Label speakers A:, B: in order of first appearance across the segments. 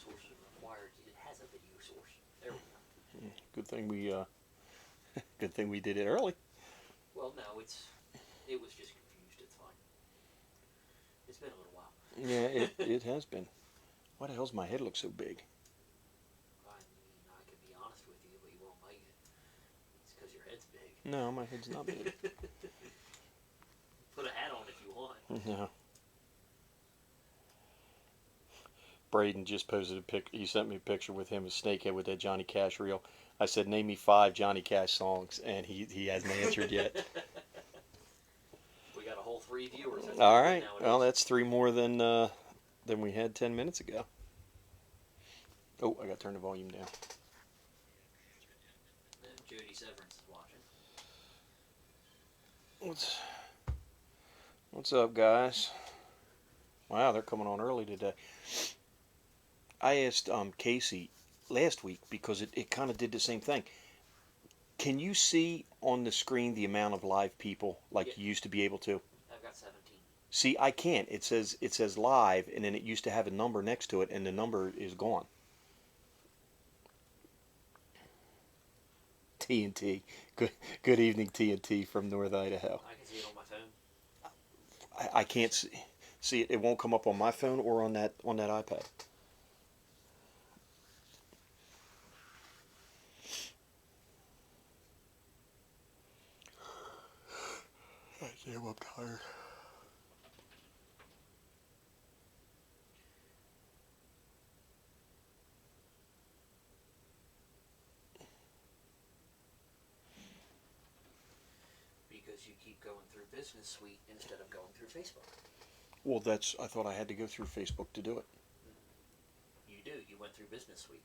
A: sources are required, it has a video source. There we go.
B: Good thing we good thing we did it early.
A: Well, no, it was just confused. It's fine. It's been a little while.
B: Yeah, it has been. Why the hell's my head look so big?
A: I mean, I can be honest with you, but you won't like it. It's because your head's big.
B: No, my head's not big.
A: Put a hat on if you want.
B: No. Braden just posted a pic. He sent me a picture with him, a snakehead with that Johnny Cash reel. I said, name me 5 Johnny Cash songs, and he hasn't answered yet.
A: We got a whole 3 viewers.
B: All right. Well, that's 3 more than we had 10 minutes ago. Oh, I got to turn the volume down.
A: And Jody Severance is watching.
B: What's up, guys? Wow, they're coming on early today. I asked Casey last week because it kind of did the same thing. Can you see on the screen the amount of live people like you used to be able to?
A: I've got 17.
B: See, I can't. It says live, and then it used to have a number next to it, and the number is gone. TNT. Good evening, TNT from North Idaho.
A: I can see it on my phone.
B: I can't see it. It won't come up on my phone or on that iPad. Damn, I'm tired.
A: Because you keep going through Business Suite instead of going through Facebook.
B: Well, I thought I had to go through Facebook to do it.
A: You do. You went through Business Suite.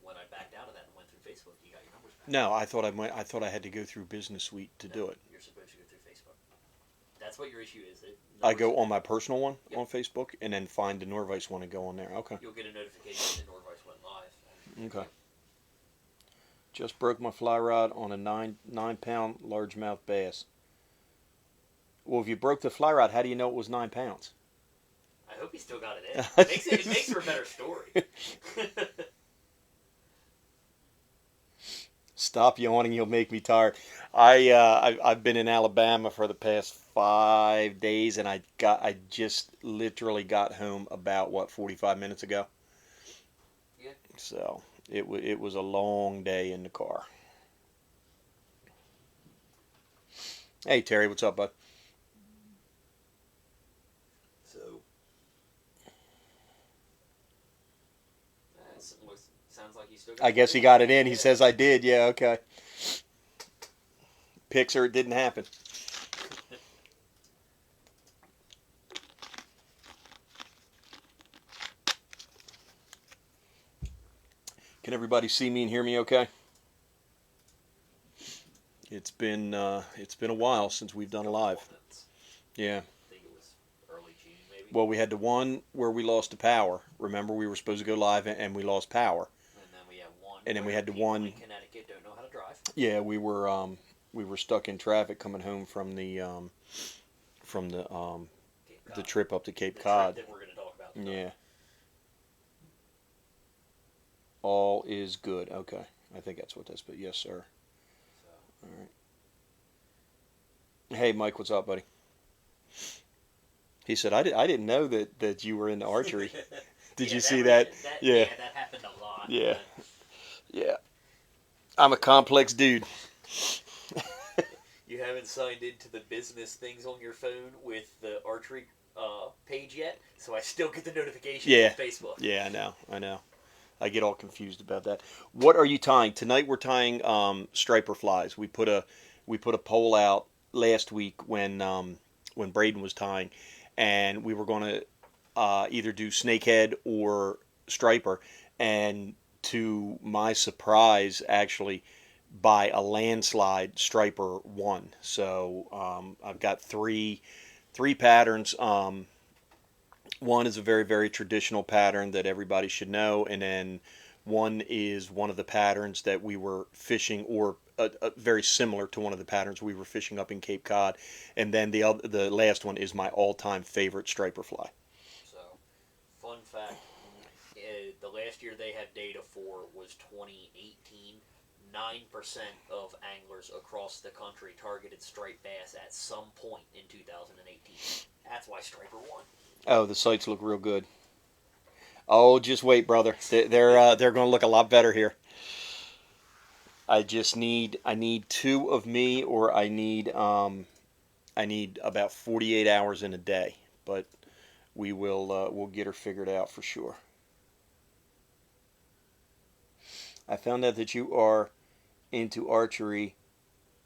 A: When I backed out of that and went through Facebook, you got your numbers back.
B: No, I thought I had to go through Business Suite to do it.
A: You're supposed to go through Facebook. That's what your issue is.
B: I go on my personal one on Facebook and then find the Nor-vise one and go on there. Okay.
A: You'll get a notification that Nor-vise went live.
B: Okay. Just broke my fly rod on a 9-pound largemouth bass. Well, if you broke the fly rod, how do you know it was 9 pounds?
A: I hope you still got it in. It makes for a better story.
B: Stop yawning, you'll make me tired. I've been in Alabama for the past 5 days, and I just literally got home about 45 minutes ago.
A: Yeah.
B: So it was a long day in the car. Hey Terry, what's up, bud?
A: Sounds like you still got
B: I guess he got it in. He says I did. Yeah, okay. Pixar, it didn't happen. Can everybody see me and hear me okay? It's been a while since we've done a live. Yeah.
A: I think it was early June, maybe.
B: Well, we had the one where we lost the power. Remember, we were supposed to go live and we lost power.
A: And then we had one.
B: And then we had the one
A: in Connecticut don't know how to drive.
B: Yeah, we were stuck in traffic coming home from the trip up to Cape Cod.
A: Trip that we're going to talk about tonight.
B: Yeah. All is good. Okay. I think that's what that's, but yes, sir. All right. Hey, Mike, what's up, buddy? He said, I didn't know that you were into archery. Did you see that?
A: Yeah, that happened a lot.
B: Yeah. Yeah. I'm a complex dude.
A: You haven't signed into the business things on your phone with the archery page yet, so I still get the notification from Facebook.
B: Yeah, I know. I get all confused about that. What are you tying? Tonight we're tying striper flies. We put a poll out last week when Braden was tying, and we were going to either do snakehead or striper, and to my surprise, actually, by a landslide, striper won. So I've got three patterns. One is a very, very traditional pattern that everybody should know, and then one is one of the patterns that we were fishing, or very similar to one of the patterns we were fishing up in Cape Cod, and then the last one is my all-time favorite striper fly.
A: So, fun fact, the last year they had data for was 2018. 9% of anglers across the country targeted striped bass at some point in 2018. That's why Striper won.
B: Oh, the sights look real good. Oh, just wait, brother. They're going to look a lot better here. I need 2 of me, or I need about 48 hours in a day, but we'll get her figured out for sure. I found out that you are into archery,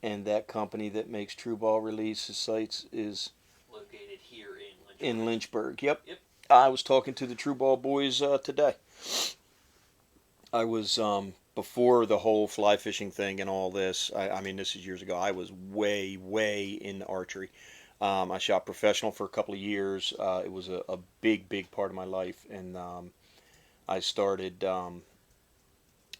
B: and that company that makes True Ball releases sights is
A: located here in Lynchburg.
B: In Lynchburg, yep.
A: Yep.
B: I was talking to the True Ball boys today. I was before the whole fly fishing thing and all this. I mean, this is years ago. I was way into archery. I shot professional for a couple of years. It was a big part of my life, and I started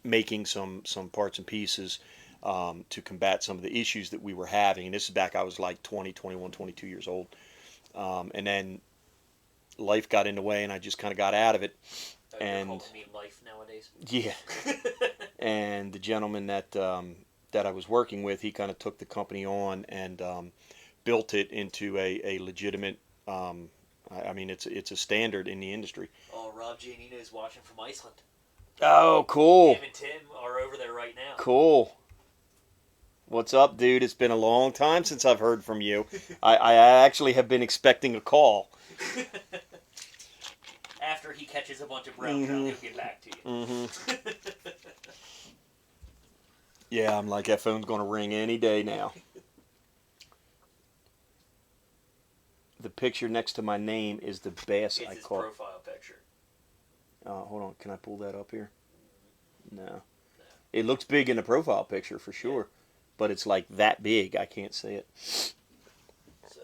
B: making some parts and pieces to combat some of the issues that we were having. And this is back, I was like 20, 21, 22 years old. And then life got in the way, and I just kind of got out of it. And
A: you're calling me life nowadays?
B: Yeah. And the gentleman that I was working with, he kind of took the company on and built it into a legitimate, I mean, it's a standard in the industry.
A: Oh, Rob Giannino is watching from Iceland.
B: Oh, cool.
A: Him and Tim are over there right now.
B: Cool. What's up, dude? It's been a long time since I've heard from you. I actually have been expecting a call.
A: After he catches a bunch of brown trout, he'll get back to you.
B: Mm-hmm. Yeah, I'm like, that phone's going to ring any day now. The picture next to my name is the bass I caught.
A: It's his profile picture.
B: Hold on, can I pull that up here? No. It looks big in the profile picture for sure, but it's like that big. I can't see it.
A: So,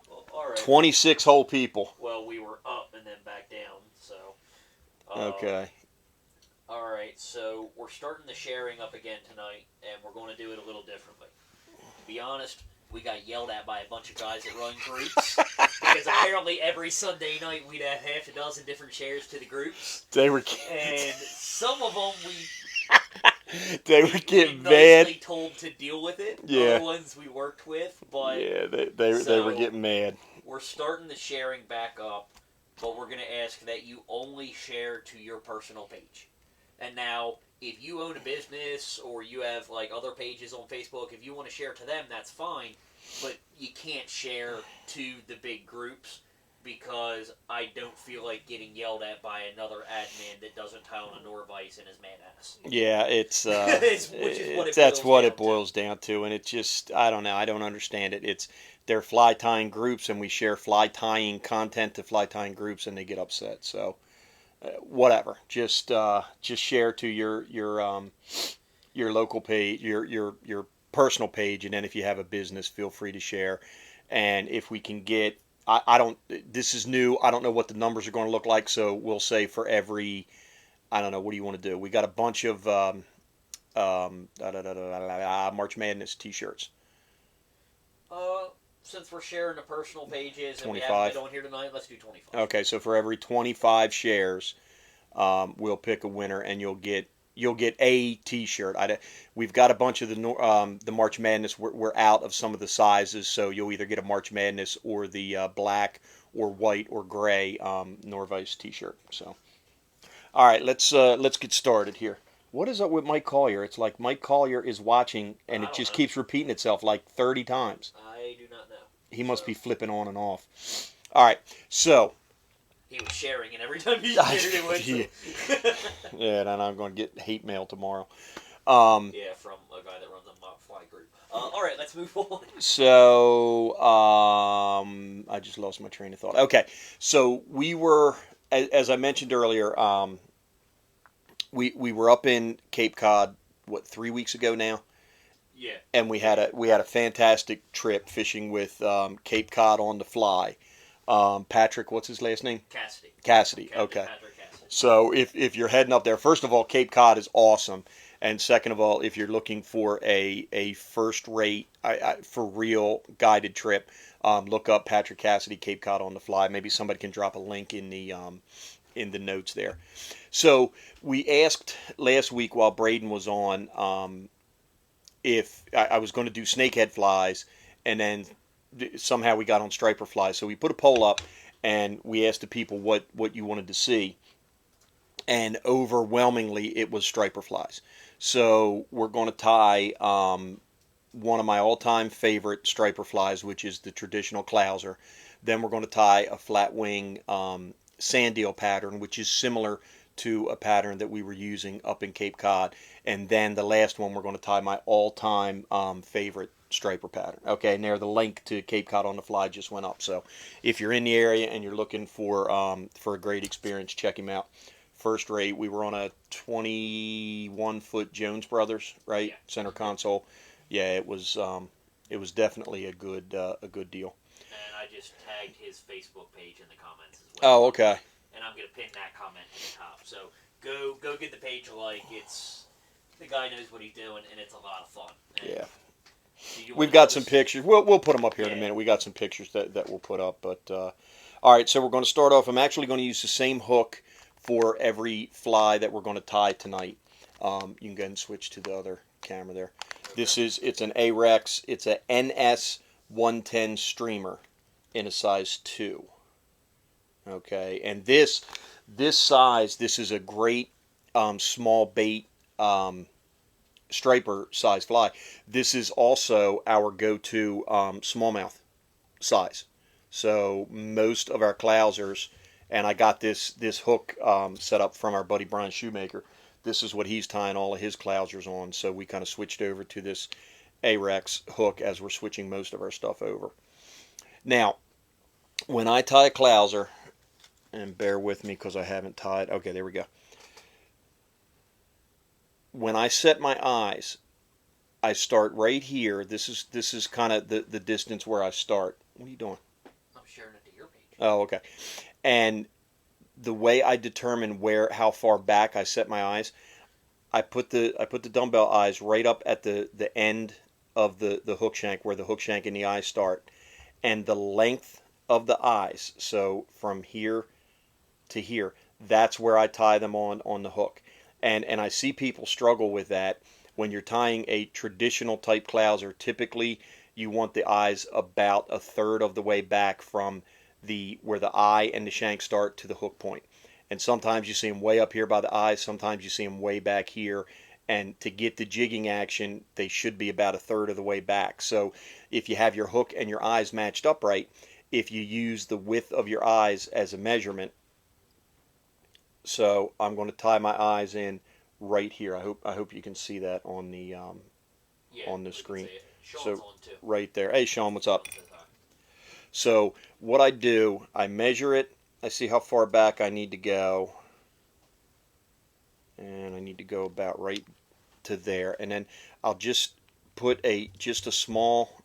A: well, all right.
B: 26 whole people.
A: Well, we were up and then back down, so.
B: Okay.
A: All right, so we're starting the sharing up again tonight, and we're going to do it a little differently. To be honest, we got yelled at by a bunch of guys that run groups, because apparently every Sunday night we'd have half a dozen different shares to the groups.
B: They were,
A: and some of them
B: they were getting
A: nicely
B: mad.
A: Told to deal with it.
B: Yeah.
A: Other ones we worked with, but
B: yeah, they were getting mad.
A: We're starting the sharing back up, but we're going to ask that you only share to your personal page. And now, if you own a business or you have like other pages on Facebook, if you want to share to them, that's fine. But you can't share to the big groups, because I don't feel like getting yelled at by another admin that doesn't tie on a Nor-vise and is mad at us.
B: Yeah, it's
A: that's
B: what it boils down to, and it just, I don't know, I don't understand it. They're fly tying groups, and we share fly tying content to fly tying groups, and they get upset. So whatever, just share to your local page, your personal page, and then if you have a business, feel free to share. And if we can get, I don't, this is new, I don't know what the numbers are going to look like, so we'll say for every, I don't know, what do you want to do? We got a bunch of March Madness t-shirts.
A: Since we're sharing the personal pages and
B: 25.
A: we haven't been on here tonight, let's do 25.
B: Okay, so for every 25 shares, we'll pick a winner, and you'll get a t-shirt. We've got a bunch of the March Madness. We're out of some of the sizes, so you'll either get a March Madness or the black or white or gray Nor-vise t-shirt. So, all right, let's get started here. What is up with Mike Collier? It's like Mike Collier is watching, and it just keeps repeating itself like 30 times.
A: I do not know.
B: He must be flipping on and off. All right, so.
A: He was sharing, and every time he shared it went
B: Yeah, and I'm going to get hate mail tomorrow.
A: Yeah, from a guy that runs a mock fly group. All right, let's move on.
B: So, I just lost my train of thought. Okay, so we were, as I mentioned earlier, we were up in Cape Cod, 3 weeks ago now?
A: Yeah.
B: And we had a fantastic trip fishing with Cape Cod on the fly. Patrick, what's his last name? Cassidy. Okay.
A: Patrick Cassidy.
B: So if you're heading up there, first of all, Cape Cod is awesome, and second of all, if you're looking for a first rate, for real guided trip, look up Patrick Cassidy, Cape Cod on the fly. Maybe somebody can drop a link in the in the notes there. So we asked last week while Braden was on if I was going to do snakehead flies, and then somehow we got on striper flies. So we put a poll up, and we asked the people what you wanted to see, and overwhelmingly it was striper flies. So we're going to tie one of my all-time favorite striper flies, which is the traditional Clouser. Then we're going to tie a flat wing sand deal pattern, which is similar to a pattern that we were using up in Cape Cod. And then the last one, we're going to tie my all-time favorite striper pattern. Okay, and there the link to Cape Cod on the Fly just went up. So if you're in the area and you're looking for a great experience, check him out. First rate. We were on a 21-foot Jones Brothers, right?
A: Yeah.
B: Center console. Yeah, it was definitely a good deal.
A: And I just tagged his Facebook page in the comments as well.
B: Oh, okay.
A: And I'm gonna pin that comment to the top. So go get the page a like. It's the guy knows what he's doing, and it's a lot of fun. And
B: Yeah.
A: we've
B: We've got some pictures. We'll put them up here in a minute. We got some pictures that we'll put up. But all right, so we're going to start off. I'm actually going to use the same hook for every fly that we're going to tie tonight. You can go ahead and switch to the other camera there. Okay. It's an Arex. It's a NS 110 streamer in a size 2. Okay, and this size, this is a great small bait striper size fly. This is also our go-to smallmouth size. So most of our Clousers, and I got this hook set up from our buddy Brian Shoemaker. This is what he's tying all of his Clousers on. So we kind of switched over to this Arex hook as we're switching most of our stuff over. Now, when I tie a Clouser, and bear with me because I haven't tied. Okay, there we go. When I set my eyes, I start right here. This is kind of the distance where I start. What are you doing?
A: I'm sharing it to your page.
B: Oh, okay. And the way I determine how far back I set my eyes, I put the dumbbell eyes right up at the end of the hook shank, where the hook shank and the eyes start, and the length of the eyes, so from here to here, that's where I tie them on the hook. And I see people struggle with that. When you're tying a traditional type Clouser, typically you want the eyes about a third of the way back from where the eye and the shank start to the hook point. And sometimes you see them way up here by the eyes, sometimes you see them way back here. And to get the jigging action, they should be about a third of the way back. So if you have your hook and your eyes matched up right, if you use the width of your eyes as a measurement, so I'm going to tie my eyes in right here. I hope you can see that on the on the screen.
A: Sean's
B: so
A: on too.
B: Right there. Hey Sean, what's up? So what I do, I measure it. I see how far back I need to go, and I need to go about right to there. And then I'll just put just a small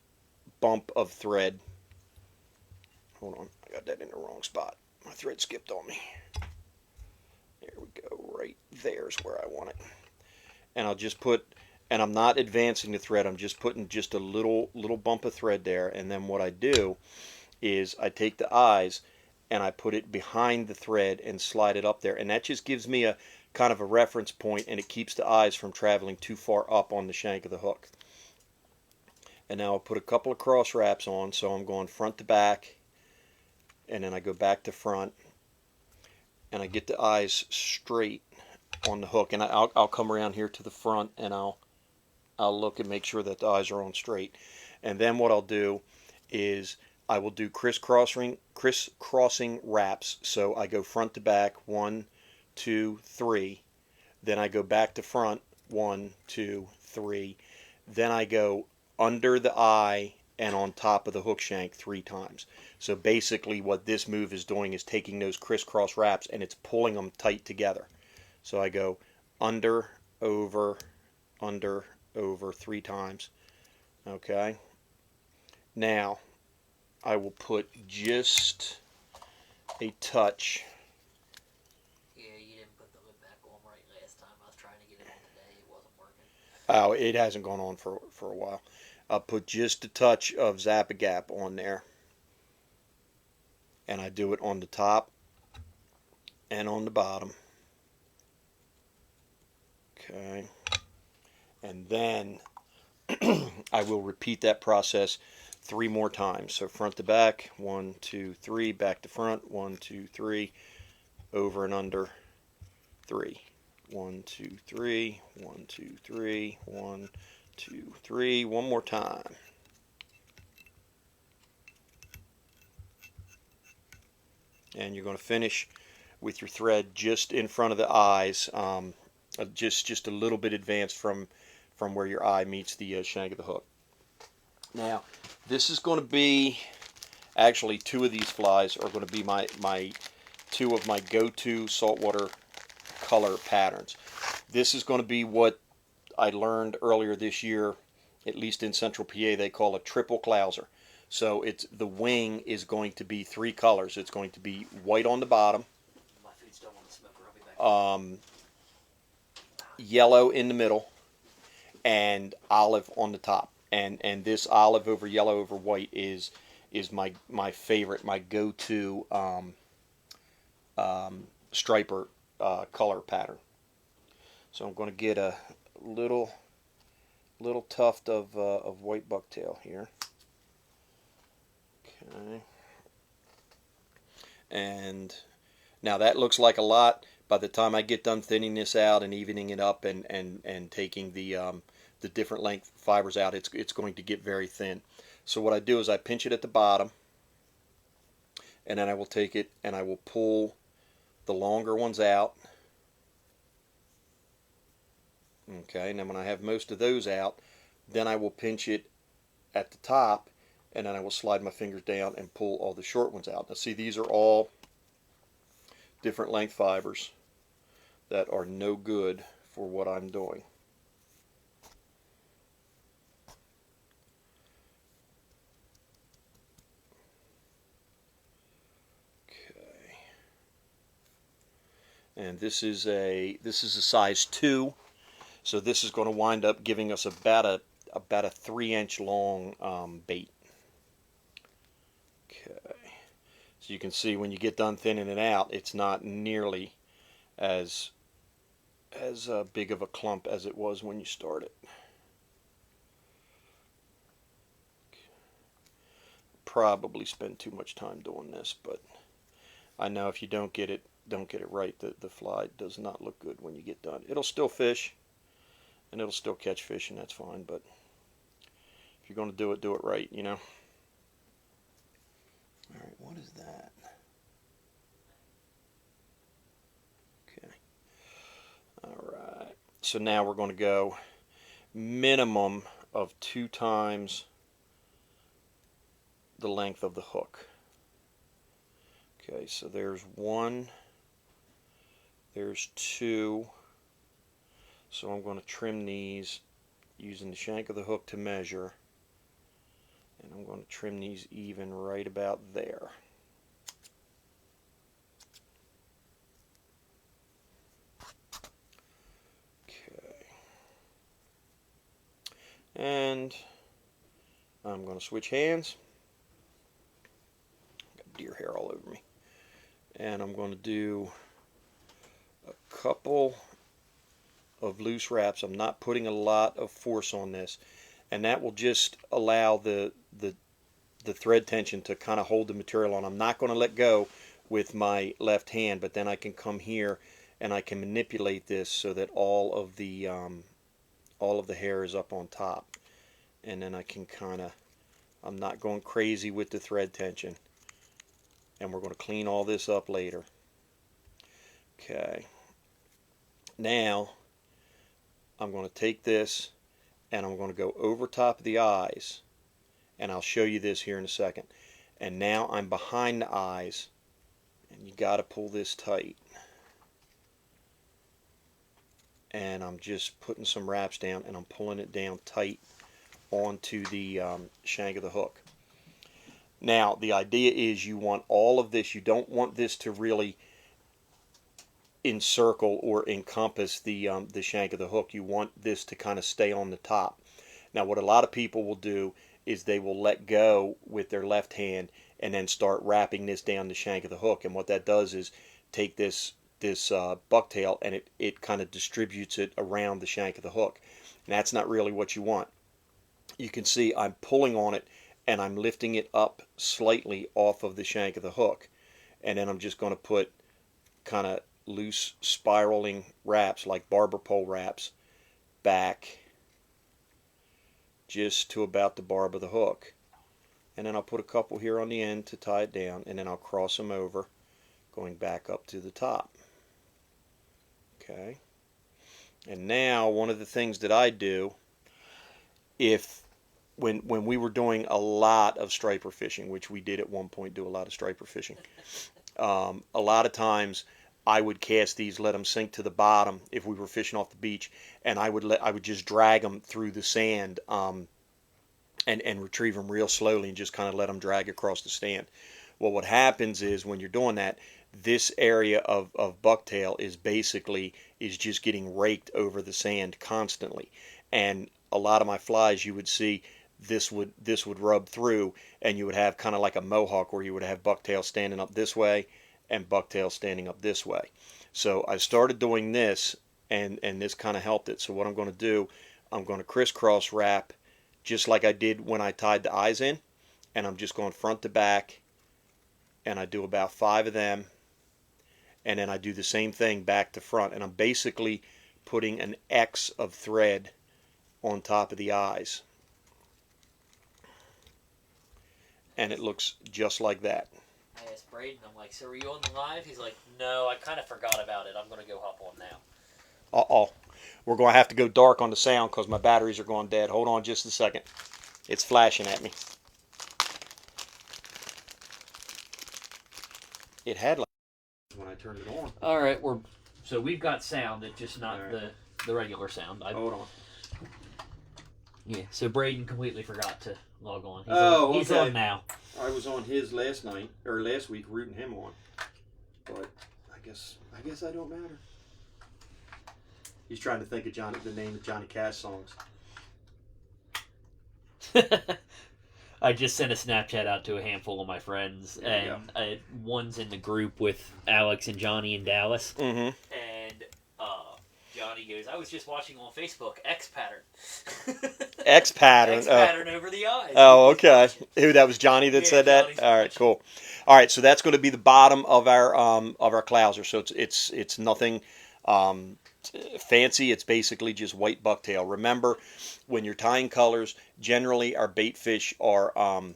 B: bump of thread. Hold on, I got that in the wrong spot. My thread skipped on me. There we go, right there's where I want it. And I'll just and I'm not advancing the thread, I'm just putting just a little bump of thread there. And then what I do is I take the eyes and I put it behind the thread and slide it up there. And that just gives me a kind of a reference point, and it keeps the eyes from traveling too far up on the shank of the hook. And now I'll put a couple of cross wraps on, so I'm going front to back, and then I go back to front, and I get the eyes straight on the hook. And I'll come around here to the front, and I'll look and make sure that the eyes are on straight. And then what I'll do is I will do crisscrossing wraps. So I go front to back, 1, 2, 3. Then I go back to front, 1, 2, 3. Then I go under the eye and on top of the hook shank 3 times. So basically what this move is doing is taking those crisscross wraps and it's pulling them tight together. So I go under, over 3 times. Okay. Now I will put just a touch.
A: Yeah, you didn't put the lid back on right last time. I was trying to get it on today. It wasn't working.
B: Oh, it hasn't gone on for a while. I'll put just a touch of Zap-A-Gap on there. And I do it on the top and on the bottom. Okay. And then I will repeat that process 3 more times. So front to back, 1, 2, 3, back to front, 1, 2, 3, over and under, 3. 1, 2, 3, 1, 2, 3, 1, 2, 3. One more time. And you're going to finish with your thread just in front of the eyes, just a little bit advanced from where your eye meets the shank of the hook. Now, this is going to be, actually 2 of these flies are going to be my 2 of my go-to saltwater color patterns. This is going to be what I learned earlier this year, at least in Central PA, they call a triple Clouser. So the wing is going to be 3 colors. It's going to be white on the bottom,
A: My food's still on the smoker. I'll be back.
B: Yellow in the middle, and olive on the top. And this olive over yellow over white is my favorite, my go-to striper color pattern. So I'm going to get a little tuft of white bucktail here. Okay. And now that looks like a lot. By the time I get done thinning this out and evening it up and taking the different length fibers out, it's going to get very thin. So what I do is I pinch it at the bottom, and then I will take it and I will pull the longer ones out. Okay, and then when I have most of those out, then I will pinch it at the top, and then I will slide my fingers down and pull all the short ones out. Now see, these are all different length fibers that are no good for what I'm doing. Okay. And this is a size 2. So this is going to wind up giving us about a 3-inch long bait. Okay, so you can see when you get done thinning it out, it's not nearly as big of a clump as it was when you started. Probably spend too much time doing this, but I know if you don't get it right, the fly does not look good when you get done. It'll still fish, and it'll still catch fish, and that's fine, but if you're going to do it right, you know. Alright, what is that? Okay. Alright, so now we're going to go minimum of 2 times the length of the hook. Okay, so there's 1, there's 2. So I'm going to trim these using the shank of the hook to measure, and I'm going to trim these even right about there. Okay. And I'm going to switch hands. Got deer hair all over me. And I'm going to do a couple of loose wraps. I'm not putting a lot of force on this, and that will just allow the thread tension to kind of hold the material on. I'm not going to let go with my left hand, but then I can come here and I can manipulate this so that all of the hair is up on top, and then I can kind of, I'm not going crazy with the thread tension, and we're going to clean all this up later. Okay, now I'm going to take this and I'm going to go over top of the eyes, and I'll show you this here in a second. And now I'm behind the eyes, and you got to pull this tight. And I'm just putting some wraps down, and I'm pulling it down tight onto the shank of the hook. Now the idea is you want all of this, you don't want this to really encircle or encompass the shank of the hook. You want this to kind of stay on the top. Now what a lot of people will do is they will let go with their left hand and then start wrapping this down the shank of the hook, and what that does is take this bucktail and it kind of distributes it around the shank of the hook. And that's not really what you want. You can see I'm pulling on it and I'm lifting it up slightly off of the shank of the hook. And then I'm just going to put kind of loose spiraling wraps like barber pole wraps back just to about the barb of the hook. And then I'll put a couple here on the end to tie it down, and then I'll cross them over going back up to the top. Okay. And now one of the things that I do, when we were doing a lot of striper fishing, which we did at one point do a lot of striper fishing, a lot of times I would cast these, let them sink to the bottom if we were fishing off the beach, and I would just drag them through the sand and retrieve them real slowly and just kind of let them drag across the stand. Well, what happens is when you're doing that, this area of bucktail is just getting raked over the sand constantly. And a lot of my flies, you would see this would rub through, and you would have kind of like a mohawk where you would have bucktail standing up this way and bucktail standing up this way. So I started doing this, and this kind of helped it. So what I'm going to do, I'm going to crisscross wrap just like I did when I tied the eyes in, and I'm just going front to back, and I do about 5 of them, and then I do the same thing back to front, and I'm basically putting an X of thread on top of the eyes, and it looks just like that.
A: I asked Braden, I'm like, so are you on the live? He's like, no, I kind of forgot about it. I'm going to go hop on now.
B: Uh-oh. We're going to have to go dark on the sound because my batteries are going dead. Hold on just a second. It's flashing at me. It had like when I turned it on.
A: All right, so we've got sound, it's just not
B: right.
A: the regular sound.
B: Hold on.
A: Yeah, so Braden completely forgot to log on. He's
B: okay.
A: on now.
B: I was on his last week rooting him on, but I guess I don't matter. He's trying to think of the name of Johnny Cash songs.
A: I just sent a Snapchat out to a handful of my friends, and one's in the group with Alex and Johnny in Dallas.
B: Mm-hmm.
A: And Johnny goes, I was just watching on Facebook, X Pattern.
B: X Pattern.
A: X Pattern over the eyes.
B: Oh, okay. Who, that was Johnny that said that?
A: Johnny's
B: all right, cool. All right, so that's going to be the bottom of our Clouser. So it's nothing fancy. It's basically just white bucktail. Remember, when you're tying colors, generally our bait fish are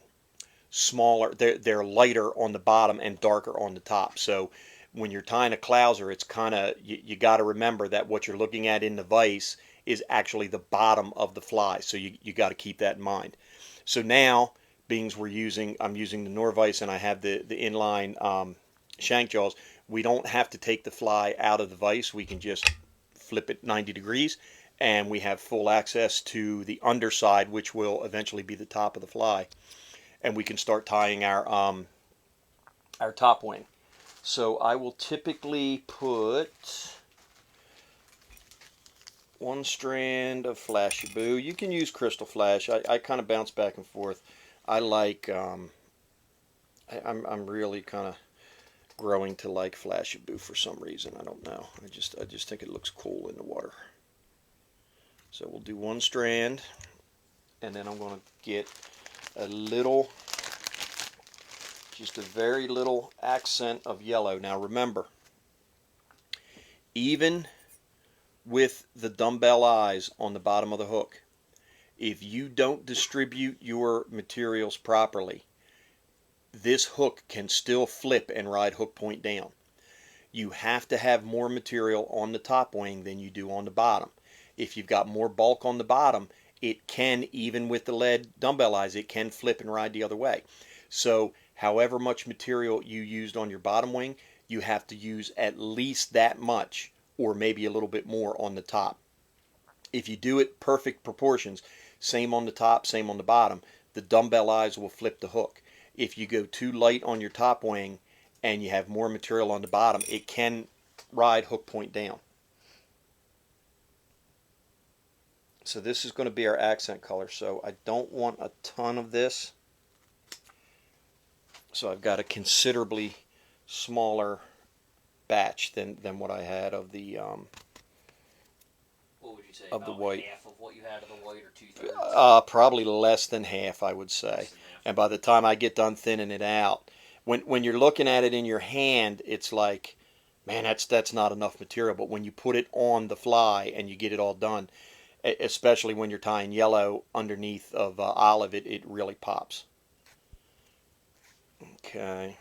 B: smaller. They're lighter on the bottom and darker on the top. So when you're tying a Clouser, it's kind of you got to remember that what you're looking at in the vise is actually the bottom of the fly. So you got to keep that in mind. So now, being I'm using the Nor-vise and I have the inline shank jaws. We don't have to take the fly out of the vise. We can just flip it 90 degrees, and we have full access to the underside, which will eventually be the top of the fly, and we can start tying our top wing. So I will typically put 1 strand of Flashy Boo. You can use Crystal Flash. I kind of bounce back and forth. I like I'm really kind of growing to like Flashy Boo for some reason. I don't know. I just think it looks cool in the water. So we'll do 1 strand, and then I'm going to get just a very little accent of yellow. Now remember, even with the dumbbell eyes on the bottom of the hook, if you don't distribute your materials properly, this hook can still flip and ride hook point down. You have to have more material on the top wing than you do on the bottom. If you've got more bulk on the bottom, it can, even with the lead dumbbell eyes, it can flip and ride the other way. So however much material you used on your bottom wing, you have to use at least that much, or maybe a little bit more on the top. If you do it perfect proportions, same on the top, same on the bottom, the dumbbell eyes will flip the hook. If you go too light on your top wing and you have more material on the bottom, it can ride hook point down. So this is going to be our accent color. So I don't want a ton of this. So I've got a considerably smaller batch than what I had of the
A: What would you say?
B: of the
A: About
B: white.
A: half of what you had of the white, or 2/3?
B: Probably less than half, I would say.
A: Less than half.
B: And by the time I get done thinning it out, when you're looking at it in your hand, it's like, man, that's not enough material. But when you put it on the fly and you get it all done, especially when you're tying yellow underneath of olive, it really pops. Okay.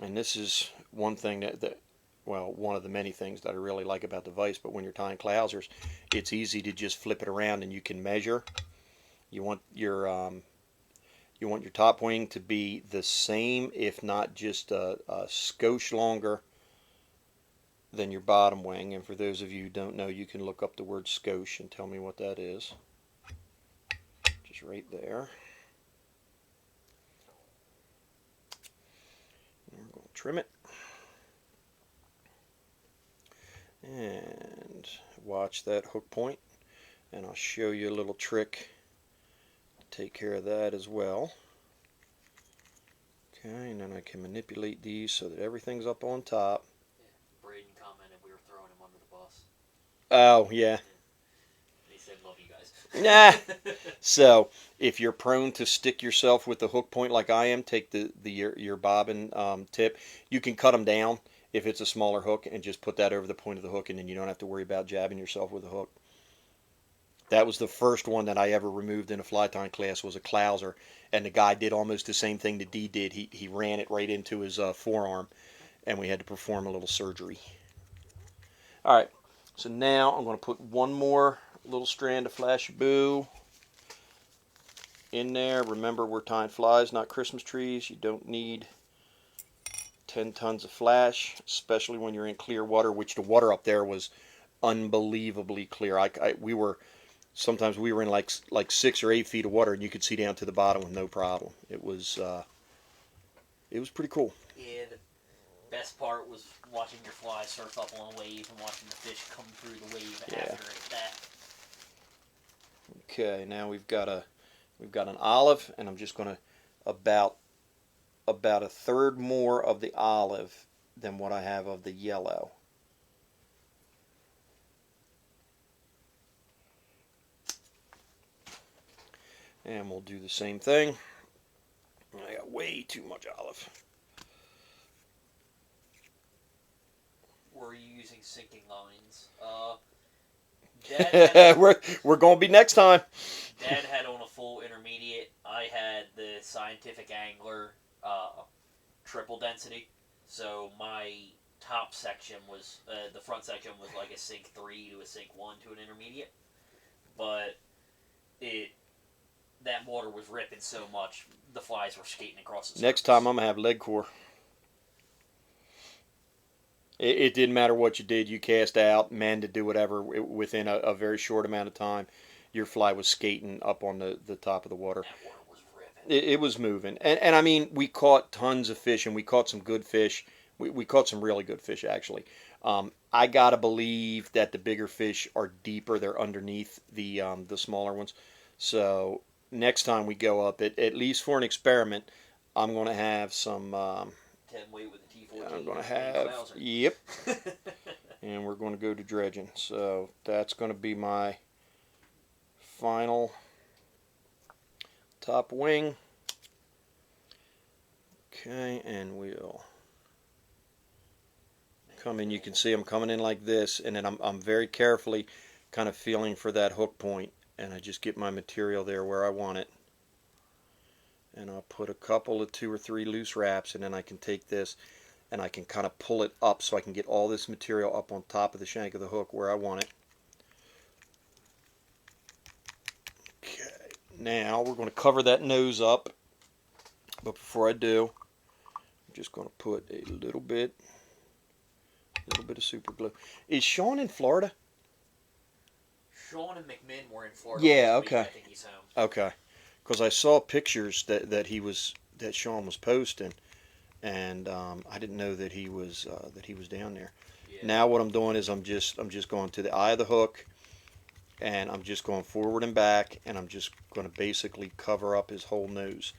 B: And this is one thing that, well, one of the many things that I really like about the vise, but when you're tying Clousers, it's easy to just flip it around and you can measure. You want your top wing to be the same, if not just a skosh longer than your bottom wing. And for those of you who don't know, you can look up the word skosh and tell me what that is. Just right there. And we're going to trim it. And watch that hook point, and I'll show you a little trick to take care of that as well. Okay, and then I can manipulate these so that everything's up on top.
A: Yeah, Braden commented we were throwing him under the bus.
B: Oh, yeah.
A: He said, love you guys.
B: Nah. So, if you're prone to stick yourself with the hook point like I am, take your bobbin tip. You can cut them down if it's a smaller hook and just put that over the point of the hook, and then you don't have to worry about jabbing yourself with a hook. That was the first one that I ever removed in a fly tying class, was a Clouser, and the guy did almost the same thing that D did. He ran it right into his forearm, and we had to perform a little surgery. All right, so now I'm going to put one more little strand of flashy boo in there. Remember, we're tying flies, not Christmas trees. You don't need 10 tons of flash, especially when you're in clear water, which the water up there was unbelievably clear. Sometimes we were in like 6 or 8 feet of water, and you could see down to the bottom with no problem. It was pretty cool.
A: Yeah, the best part was watching your fly surf up on a wave and watching the fish come through the wave after that.
B: Okay, now we've got an olive, and I'm just going to about a third more of the olive than what I have of the yellow. And we'll do the same thing. I got way too much olive.
A: Were you using sinking lines? Dad
B: we're going to be next time.
A: Dad had on a full intermediate. I had the Scientific Angler triple density. So my top section was, the front section was like a sink 3 to a sink 1 to an intermediate. But that water was ripping so much, the flies were skating across the surface.
B: Next time I'm going to have lead core. It didn't matter what you did. You cast out, mended, do whatever. Within a very short amount of time, your fly was skating up on the top of the water.
A: That water was ripping.
B: It was moving. And I mean, we caught tons of fish, and we caught some good fish. We caught some really good fish, actually. I got to believe that the bigger fish are deeper. They're underneath the smaller ones. So next time we go up, at least for an experiment, I'm going to have some...
A: 10 weight with a T14.
B: I'm going to have... Yep. And we're going to go to dredging. So that's going to be my final top wing. Okay, and we'll come in. You can see I'm coming in like this, and then I'm very carefully kind of feeling for that hook point, and I just get my material there where I want it. And I'll put a couple of 2 or 3 loose wraps, and then I can take this and I can kind of pull it up so I can get all this material up on top of the shank of the hook where I want it. Okay, now we're going to cover that nose up, but before I do, I'm just going to put a little bit of super glue. Is Sean in Florida?
A: Sean and McMinn were in Florida.
B: Yeah,
A: last week.
B: okay.
A: I think he's home.
B: Okay, because I saw pictures that Sean was posting, and I didn't know that he was down there.
A: Yeah.
B: Now what I'm doing is I'm just going to the eye of the hook, and I'm just going forward and back, and I'm just going to basically cover up his whole nose.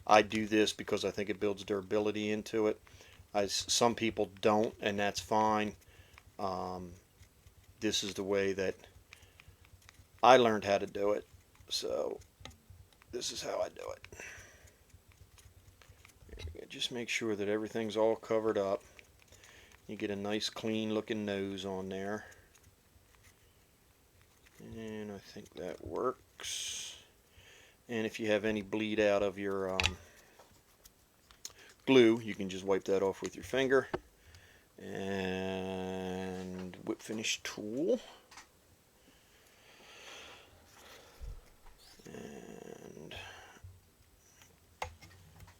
B: I do this because I think it builds durability into it. Some people don't, and that's fine. This is the way that I learned how to do it, so this is how I do it. Just make sure that everything's all covered up. You get a nice clean looking nose on there. And I think that works. And if you have any bleed out of your glue, you can just wipe that off with your finger. And whip finish tool. And a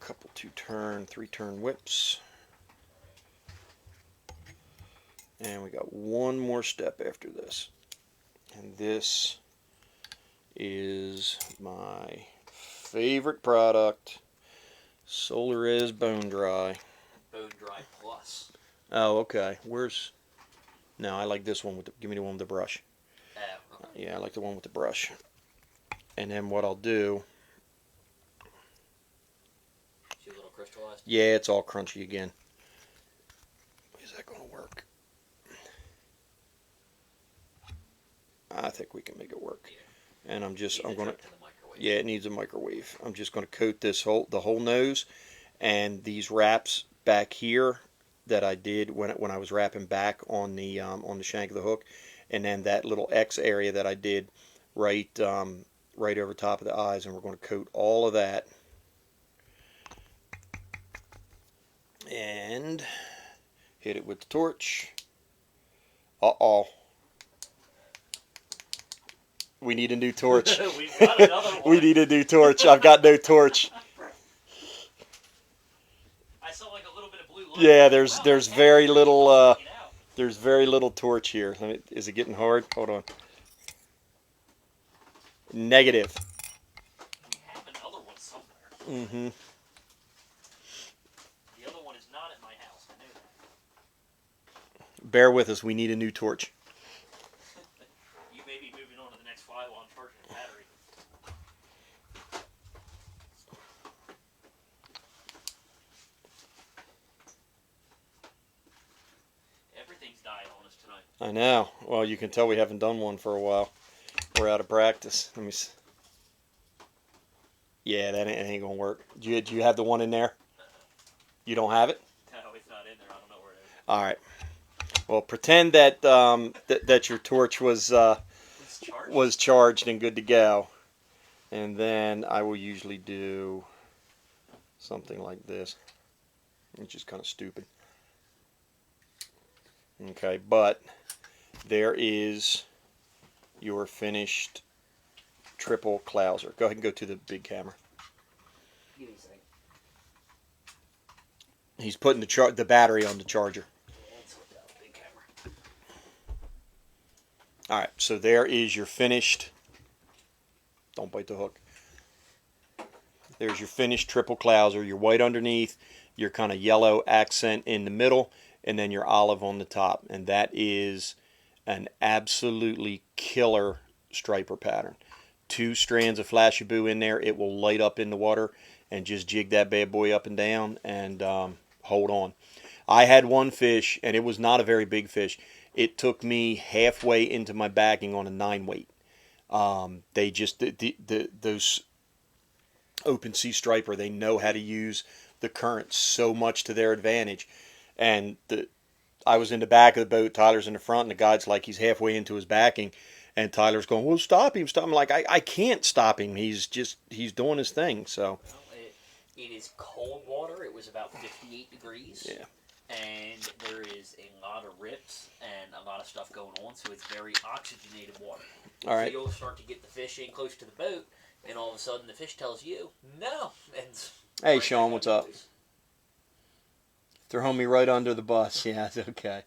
B: couple 2-turn, 3-turn whips. And we got one more step after this. And this is my favorite product, Solarez Bone Dry.
A: Bone Dry Plus.
B: Oh, okay. Where's... No, I like this one with the... Give me the one with the brush.
A: Oh, okay.
B: Yeah, I like the one with the brush. And then what I'll do...
A: See a little crystallized?
B: Yeah, it's all crunchy again. Is that going to work? I think we can make it work.
A: Yeah.
B: And I'm going to...
A: Microwave.
B: Yeah, it needs a microwave. I'm just going to coat the whole nose, and these wraps back here that I did when I was wrapping back on the shank of the hook, and then that little X area that I did right over top of the eyes, and we're going to coat all of that. And hit it with the torch. Uh-oh. We need a new torch.
A: We've got another one.
B: We need a new torch. I've got no torch.
A: I saw like a little bit of blue light.
B: Yeah, there's very little there's very little torch here. Is it getting hard? Hold on. Negative.
A: We have another one somewhere.
B: Mm-hmm.
A: The other one is not at my house. I know that.
B: Bear with us. We need a new torch.
A: You may be moving on to the next file on charging the battery. Everything's dying on us tonight.
B: I know. Well, you can tell we haven't done one for a while. We're out of practice. Let me see. Yeah, that ain't gonna work. Do you have the one in there? You don't have it?
A: No, it's not in there. I don't know where it is.
B: All right. Well, pretend that that your torch was charged and good to go, and then I will usually do something like this, which is kind of stupid. Okay, but there is your finished triple Clouser. Go ahead and go to the big camera.
A: Give me a second.
B: He's putting the battery on the charger.
A: Big camera.
B: All right, so there is your finished. Don't bite the hook. There's your finished triple Clouser. Your white underneath, your kind of yellow accent in the middle, and then your olive on the top. And that is an absolutely killer striper pattern. 2 strands of Flashy Boo in there. It will light up in the water, and just jig that bad boy up and down, and hold on. I had one fish, and it was not a very big fish. It took me halfway into my bagging on a 9-weight. They just those open sea striper, they know how to use the current so much to their advantage. And I was in the back of the boat, Tyler's in the front, and the guide's like, he's halfway into his backing, and Tyler's going, well, stop him. I'm like, I can't stop him. He's doing his thing. So
A: it is cold water. It was about 58 degrees.
B: Yeah.
A: And there is a lot of rips and a lot of stuff going on, so it's very oxygenated water.
B: All right.
A: So you'll start to get the fish in close to the boat, and all of a sudden the fish tells you, no. And
B: Hey,
A: right
B: Sean, what's up?
A: loose.
B: Throw me right under the bus. Yeah, it's okay.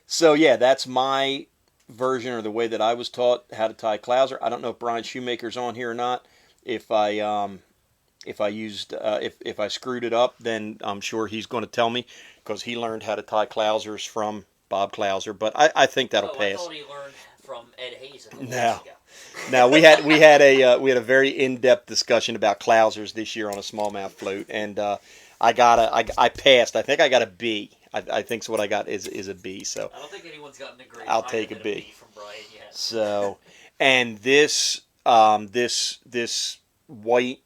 B: So, yeah, that's my version, or the way that I was taught how to tie Clouser. I don't know if Brian Shoemaker's on here or not. If I screwed it up, then I'm sure he's going to tell me, because he learned how to tie Clousers from Bob Clouser. But I think that'll pass.
A: I thought he learned from Ed Hayes a couple
B: No.
A: weeks ago.
B: Now we had a very in-depth discussion about Clousers this year on a smallmouth float, and I passed. I think I got a B. I think so. What I got is a B. So
A: I don't think anyone's gotten a grade.
B: I'll take a
A: than
B: B.
A: From Brian yet.
B: So, and this this white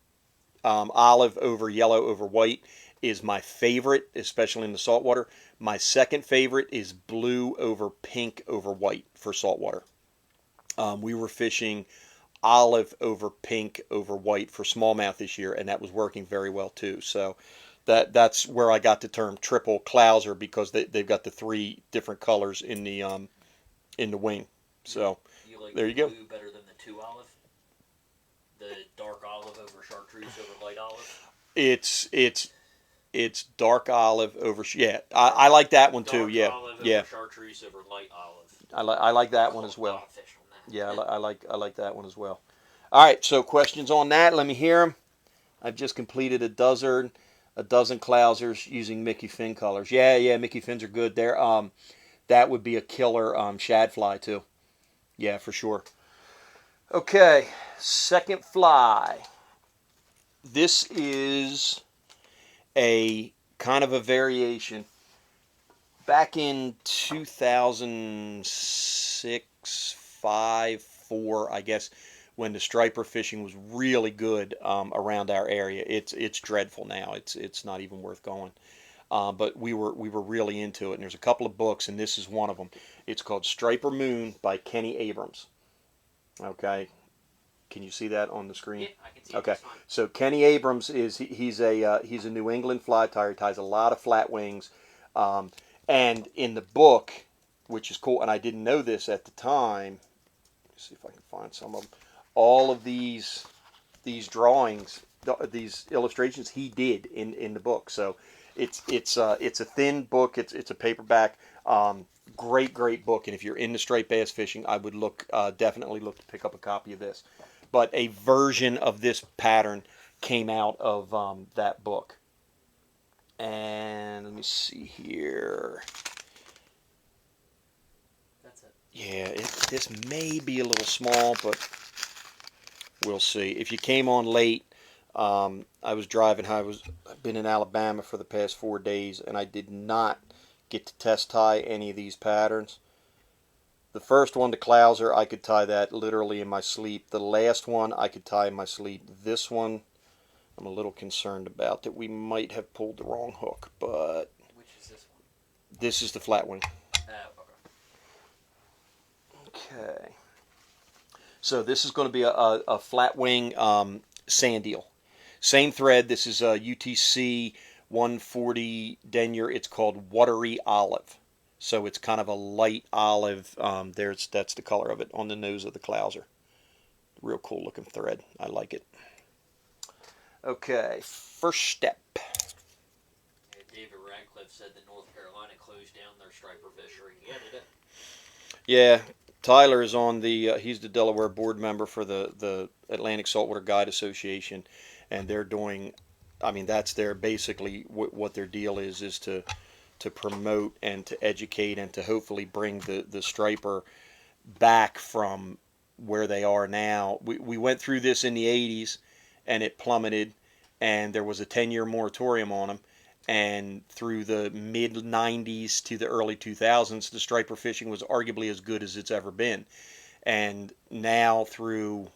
B: olive over yellow over white is my favorite, especially in the saltwater. My second favorite is blue over pink over white for saltwater. We were fishing olive over pink over white for smallmouth this year, and that was working very well too. So that's where I got the term triple Clouser, because they've got the three different colors in the wing. So
A: you like
B: there you go.
A: Blue better than the two olive? The dark olive over chartreuse over light olive?
B: It's dark olive over I like that one too.
A: Dark olive over chartreuse over light olive.
B: I like that one as well. Yeah, I like that one as well. All right, so questions on that? Let me hear them. I've just completed a dozen Clousers using Mickey Fin colors. Yeah, Mickey Fins are good. That would be a killer shad fly too. Yeah, for sure. Okay, second fly. This is a kind of a variation. Back in 2006, 5, 4, I guess, when the striper fishing was really good around our area. It's dreadful now. It's not even worth going. But we were really into it. And there's a couple of books, and this is one of them. It's called Striper Moon by Kenny Abrams. Okay, can you see that on the screen?
A: Yeah, I can see
B: okay.
A: it. Okay,
B: so Kenny Abrams he's a New England fly tyer. He ties a lot of flat wings, and in the book, which is cool, and I didn't know this at the time. Let's see if I can find some of them. All of these drawings, these illustrations, he did in the book. So it's a thin book. It's a paperback. Great book, and if you're into striped bass fishing, I would definitely look to pick up a copy of this. But a version of this pattern came out of that book. And let me see here.
A: That's it.
B: Yeah, this may be a little small, but we'll see. If you came on late, I was driving. I've been in Alabama for the past 4 days, and I did not get to test tie any of these patterns. The first one, the Clouser, I could tie that literally in my sleep. The last one, I could tie in my sleep. This one, I'm a little concerned about that we might have pulled the wrong hook, but...
A: Which is this one?
B: This is the flat wing.
A: Okay.
B: Okay. So this is going to be a flat wing sand eel. Same thread. This is a UTC 140 denier. It's called Watery Olive. So it's kind of a light olive. That's the color of it on the nose of the Clouser. Real cool looking thread. I like it. Okay, first step.
A: Yeah, David Radcliffe said that North Carolina closed down their striper fishery. Yeah, they did.
B: Yeah, Tyler is on he's the Delaware board member for the Atlantic Saltwater Guide Association, and they're doing, that's basically what their deal is to promote and to educate and to hopefully bring the striper back from where they are now. We went through this in the 80s, and it plummeted, and there was a 10-year moratorium on them. And through the mid-90s to the early 2000s, the striper fishing was arguably as good as it's ever been. And now through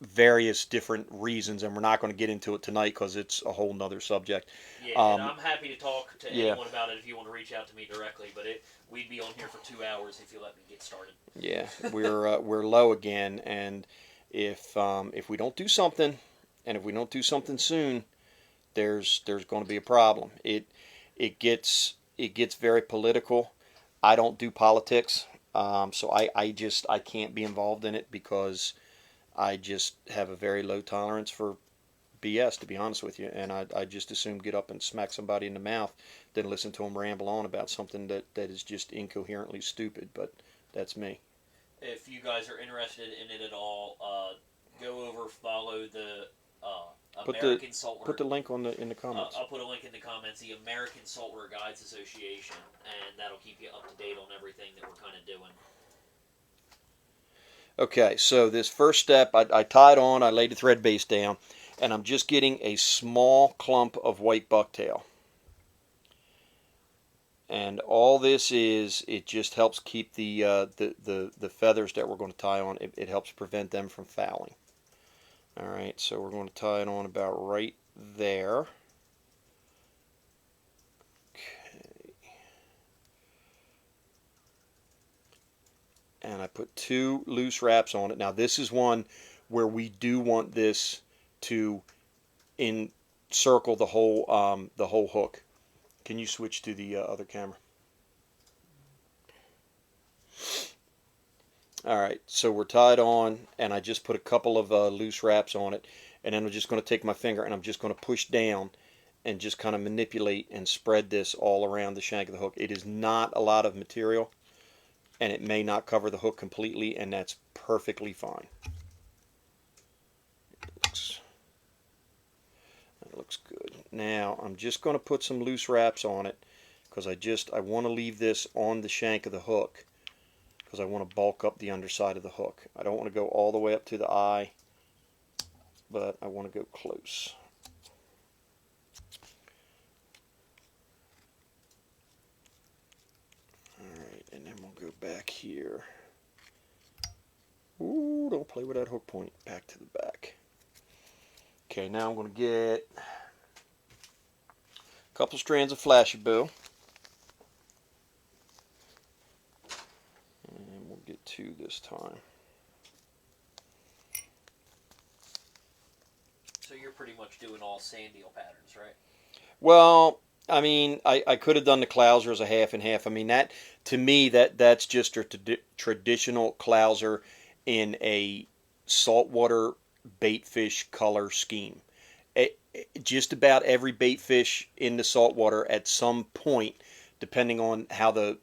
B: various different reasons, and we're not going to get into it tonight because it's a whole nother subject.
A: Yeah, and I'm happy to talk to anyone about it if you want to reach out to me directly, but we'd be on here for 2 hours if you let me get started.
B: Yeah, we're low again, and if we don't do something, and if we don't do something soon, there's going to be a problem. It gets very political. I don't do politics, so I can't be involved in it because I just have a very low tolerance for BS, to be honest with you, and I just assume get up and smack somebody in the mouth than listen to them ramble on about something that is just incoherently stupid, but that's me.
A: If you guys are interested in it at all, go over, follow the American Saltwater.
B: Put the link in the comments.
A: I'll put a link in the comments. The American Saltwater Guides Association, and that'll keep you up to date on everything that we're kind of doing.
B: Okay, so this first step, I tied on, I laid the thread base down, and I'm just getting a small clump of white bucktail. And all this is, it just helps keep the feathers that we're going to tie on, it helps prevent them from fouling. Alright, so we're going to tie it on about right there. Okay. And I put 2 loose wraps on it. Now this is one where we do want this to encircle the whole hook. Can you switch to the other camera? Alright, so we're tied on, and I just put a couple of loose wraps on it, and then I'm just going to take my finger and I'm just going to push down and just kind of manipulate and spread this all around the shank of the hook. It is not a lot of material, and it may not cover the hook completely, and that's perfectly fine. That looks good. Now I'm just going to put some loose wraps on it because I want to leave this on the shank of the hook because I want to bulk up the underside of the hook. I don't want to go all the way up to the eye, but I want to go close. Alright, and then we'll go back here. Ooh, don't play with that hook point. Back to the back. Okay, now I'm going to get a couple strands of flashy bow. And we'll get 2 this time.
A: So you're pretty much doing all sand eel patterns, right?
B: Well, I mean, I could have done the Clouser as a half and half. I mean, that to me, that's just a traditional Clouser in a saltwater baitfish color scheme. Just about every baitfish in the saltwater at some point, depending on how the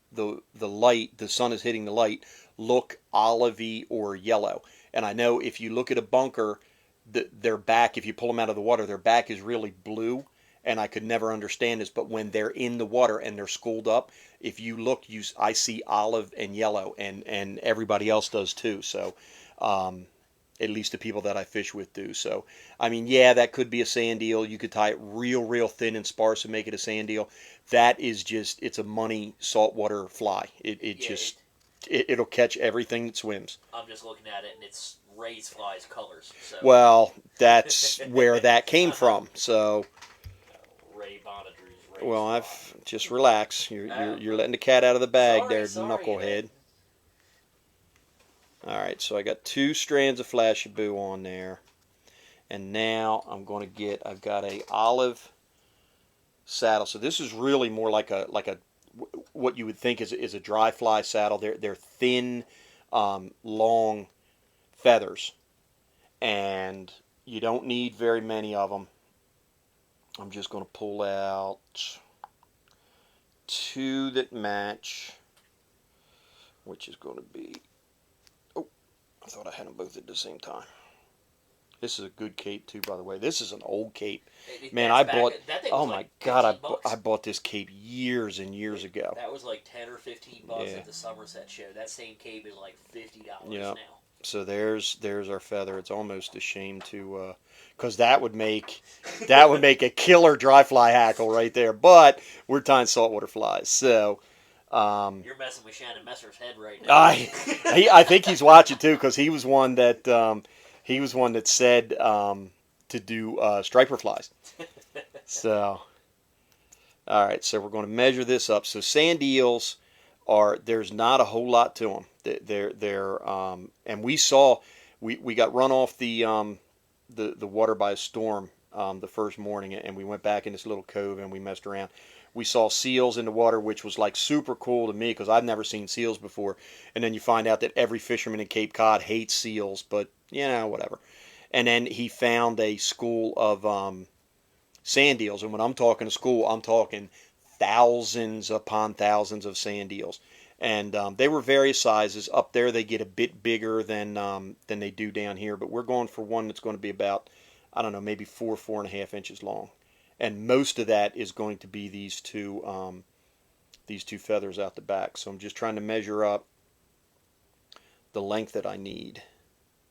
B: sun is hitting the light, look olivey or yellow. And I know if you look at a bunker, their back, if you pull them out of the water, their back is really blue. And I could never understand this, but when they're in the water and they're schooled up, if you look, I see olive and yellow, and everybody else does too. So, at least the people that I fish with do. So, I mean, yeah, that could be a sand eel. You could tie it real thin and sparse and make it a sand eel. That is just, it's a money saltwater fly. It'll catch everything that swims.
A: I'm just looking at it, and it's Ray's flies colors. So.
B: Well, that's where that came from. So.
A: Ray Bonadru's
B: Well,
A: fly.
B: just relax. You're letting the cat out of the bag there, knucklehead.
A: Man.
B: All right, so I got 2 strands of flashy boo on there, and now I'm going to get. I've got a olive saddle. So this is really more like a what you would think is a dry fly saddle. They're thin, long feathers, and you don't need very many of them. I'm just going to pull out 2 that match, which is going to be, oh, I thought I had them both at the same time. This is a good cape too, by the way. This is an old cape. Man, I bought, oh my God, I bought this cape years and years ago.
A: That was like 10 or 15 bucks at the Somerset show. That same cape is like $50 now.
B: So there's our feather. It's almost a shame to, because that would make a killer dry fly hackle right there. But we're tying saltwater flies, so.
A: You're messing with Shannon Messer's head right now.
B: I think he's watching too, because he was one that said to do striper flies. So, all right. So we're going to measure this up. So sand eels there's not a whole lot to them. And we got run off the water by a storm the first morning, and we went back in this little cove and we messed around. We saw seals in the water, which was like super cool to me because I've never seen seals before. And then you find out that every fisherman in Cape Cod hates seals, but whatever. And then he found a school of sand eels, and when I'm talking a school, I'm talking thousands upon thousands of sand eels. And they were various sizes. Up there, they get a bit bigger than they do down here. But we're going for one that's going to be about, I don't know, maybe 4.5 inches long. And most of that is going to be these two feathers out the back. So I'm just trying to measure up the length that I need.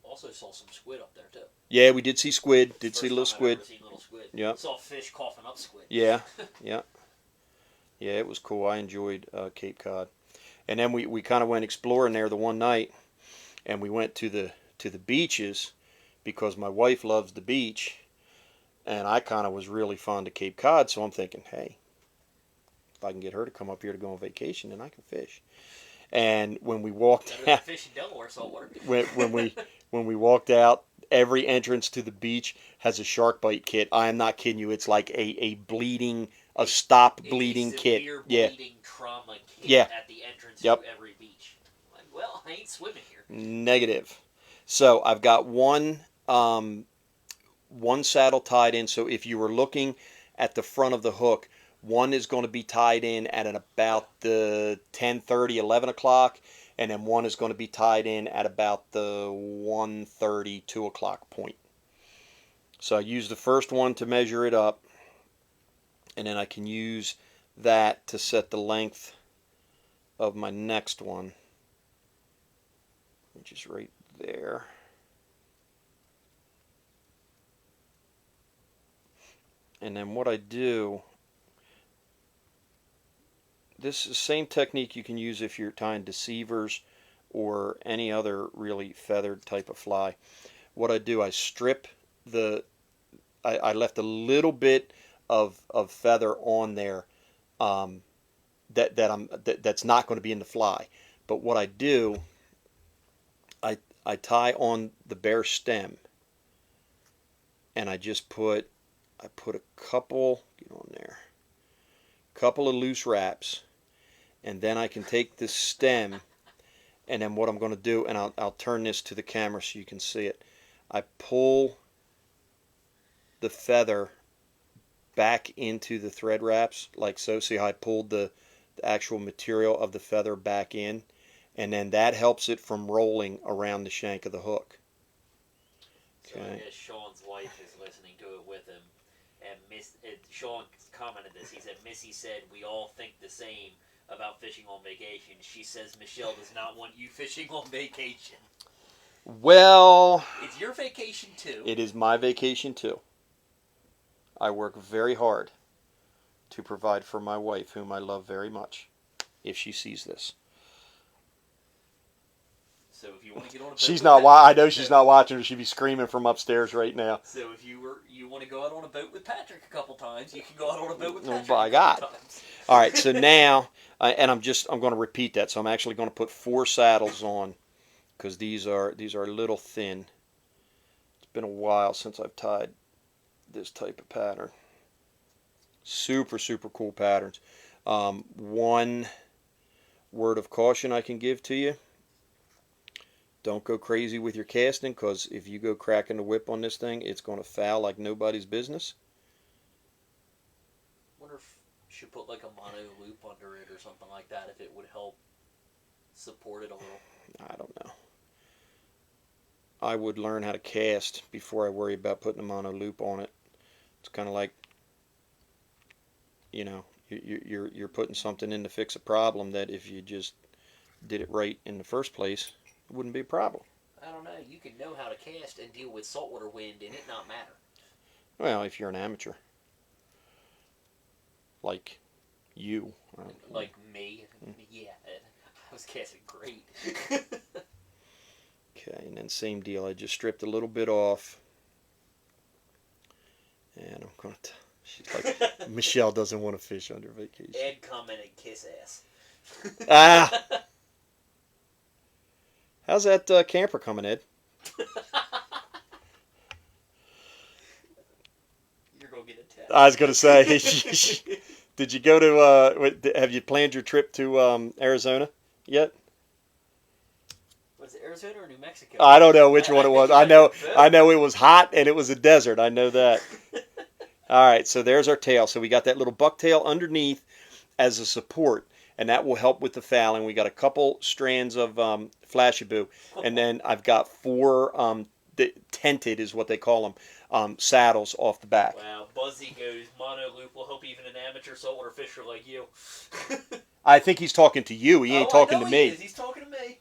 A: Also saw some squid up there too.
B: Yeah, we did see squid. Did see
A: First
B: little
A: time I've
B: squid.
A: ever seen little squid.
B: Yeah.
A: Saw fish coughing up squid.
B: Yeah, yeah. Yeah, it was cool. I enjoyed Cape Cod. And then we kind of went exploring there the one night, and we went to the beaches because my wife loves the beach, and I kind of was really fond of Cape Cod, so I'm thinking, hey, if I can get her to come up here to go on vacation, then I can fish. And when we walked out,
A: fish in Delaware saltwater.
B: when we walked out, every entrance to the beach has a shark bite kit. I am not kidding you. It's like a bleeding, a stop bleeding kit.
A: Bleeding trauma kit
B: Yeah.
A: At the entrance
B: Yep.
A: to every beach. Like, well, I ain't swimming here.
B: Negative. So I've got one saddle tied in. So if you were looking at the front of the hook, one is going to be tied in at about the 10:30, 11 o'clock, and then one is going to be tied in at about the 1:30, 2 o'clock point. So I use the first one to measure it up, and then I can use that to set the length of my next one, which is right there. And then what I do, this is the same technique you can use if you're tying deceivers or any other really feathered type of fly. What I do, I strip I left a little bit of feather on there that's not going to be in the fly. But what I do, I tie on the bare stem, and I put a couple, get on there, couple of loose wraps, and then I can take this stem, and then what I'm going to do, and I'll turn this to the camera so you can see it. I pull the feather back into the thread wraps like so. See how I pulled the actual material of the feather back in, and then that helps it from rolling around the shank of the hook.
A: So I guess Sean's wife is listening to it with him, and Sean commented this. He said, Missy said we all think the same about fishing on vacation. She says Michelle does not want you fishing on vacation.
B: Well,
A: it's your vacation too.
B: It is my vacation too. I work very hard to provide for my wife, whom I love very much, if she sees this.
A: So if you want to get on a boat,
B: she's not. I know she's not watching, or she'd be screaming from upstairs right now.
A: So if you want to go out on a boat with Patrick a couple times, you can go out on a boat with Patrick.
B: Oh my God! All right. So now, and I'm going to repeat that. So I'm actually going to put 4 saddles on, because these are a little thin. It's been a while since I've tied this type of pattern. Super cool patterns. One word of caution I can give to you: don't go crazy with your casting, because if you go cracking the whip on this thing, it's going to foul like nobody's business.
A: Wonder if you should put like a mono loop under it or something like that, if it would help support it a little.
B: I don't know. I would learn how to cast before I worry about putting a mono loop on it. It's kind of like, you're putting something in to fix a problem that if you just did it right in the first place, it wouldn't be a problem.
A: I don't know. You can know how to cast and deal with saltwater wind and it not matter.
B: Well, if you're an amateur. Like you.
A: Like me. Yeah, I was casting great.
B: Okay, and then same deal. I just stripped a little bit off. And I'm going to... She's like, Michelle doesn't want to fish under vacation.
A: Ed commented, kiss ass.
B: How's that camper coming, Ed?
A: You're going to get a test.
B: I was going to say, did you go to... have you planned your trip to Arizona yet?
A: Was it Arizona or New Mexico?
B: I don't know which one it was. I know it was hot and it was a desert. I know that. All right, so there's our tail. So we got that little bucktail underneath as a support, and that will help with the fouling. We got a couple strands of flashaboo, and then I've got 4 tented is what they call them, saddles off the back.
A: Wow, Buzzy goes, mono loop will help even an amateur saltwater fisher like you.
B: I think he's talking to you. He ain't talking to me.
A: He's talking to me.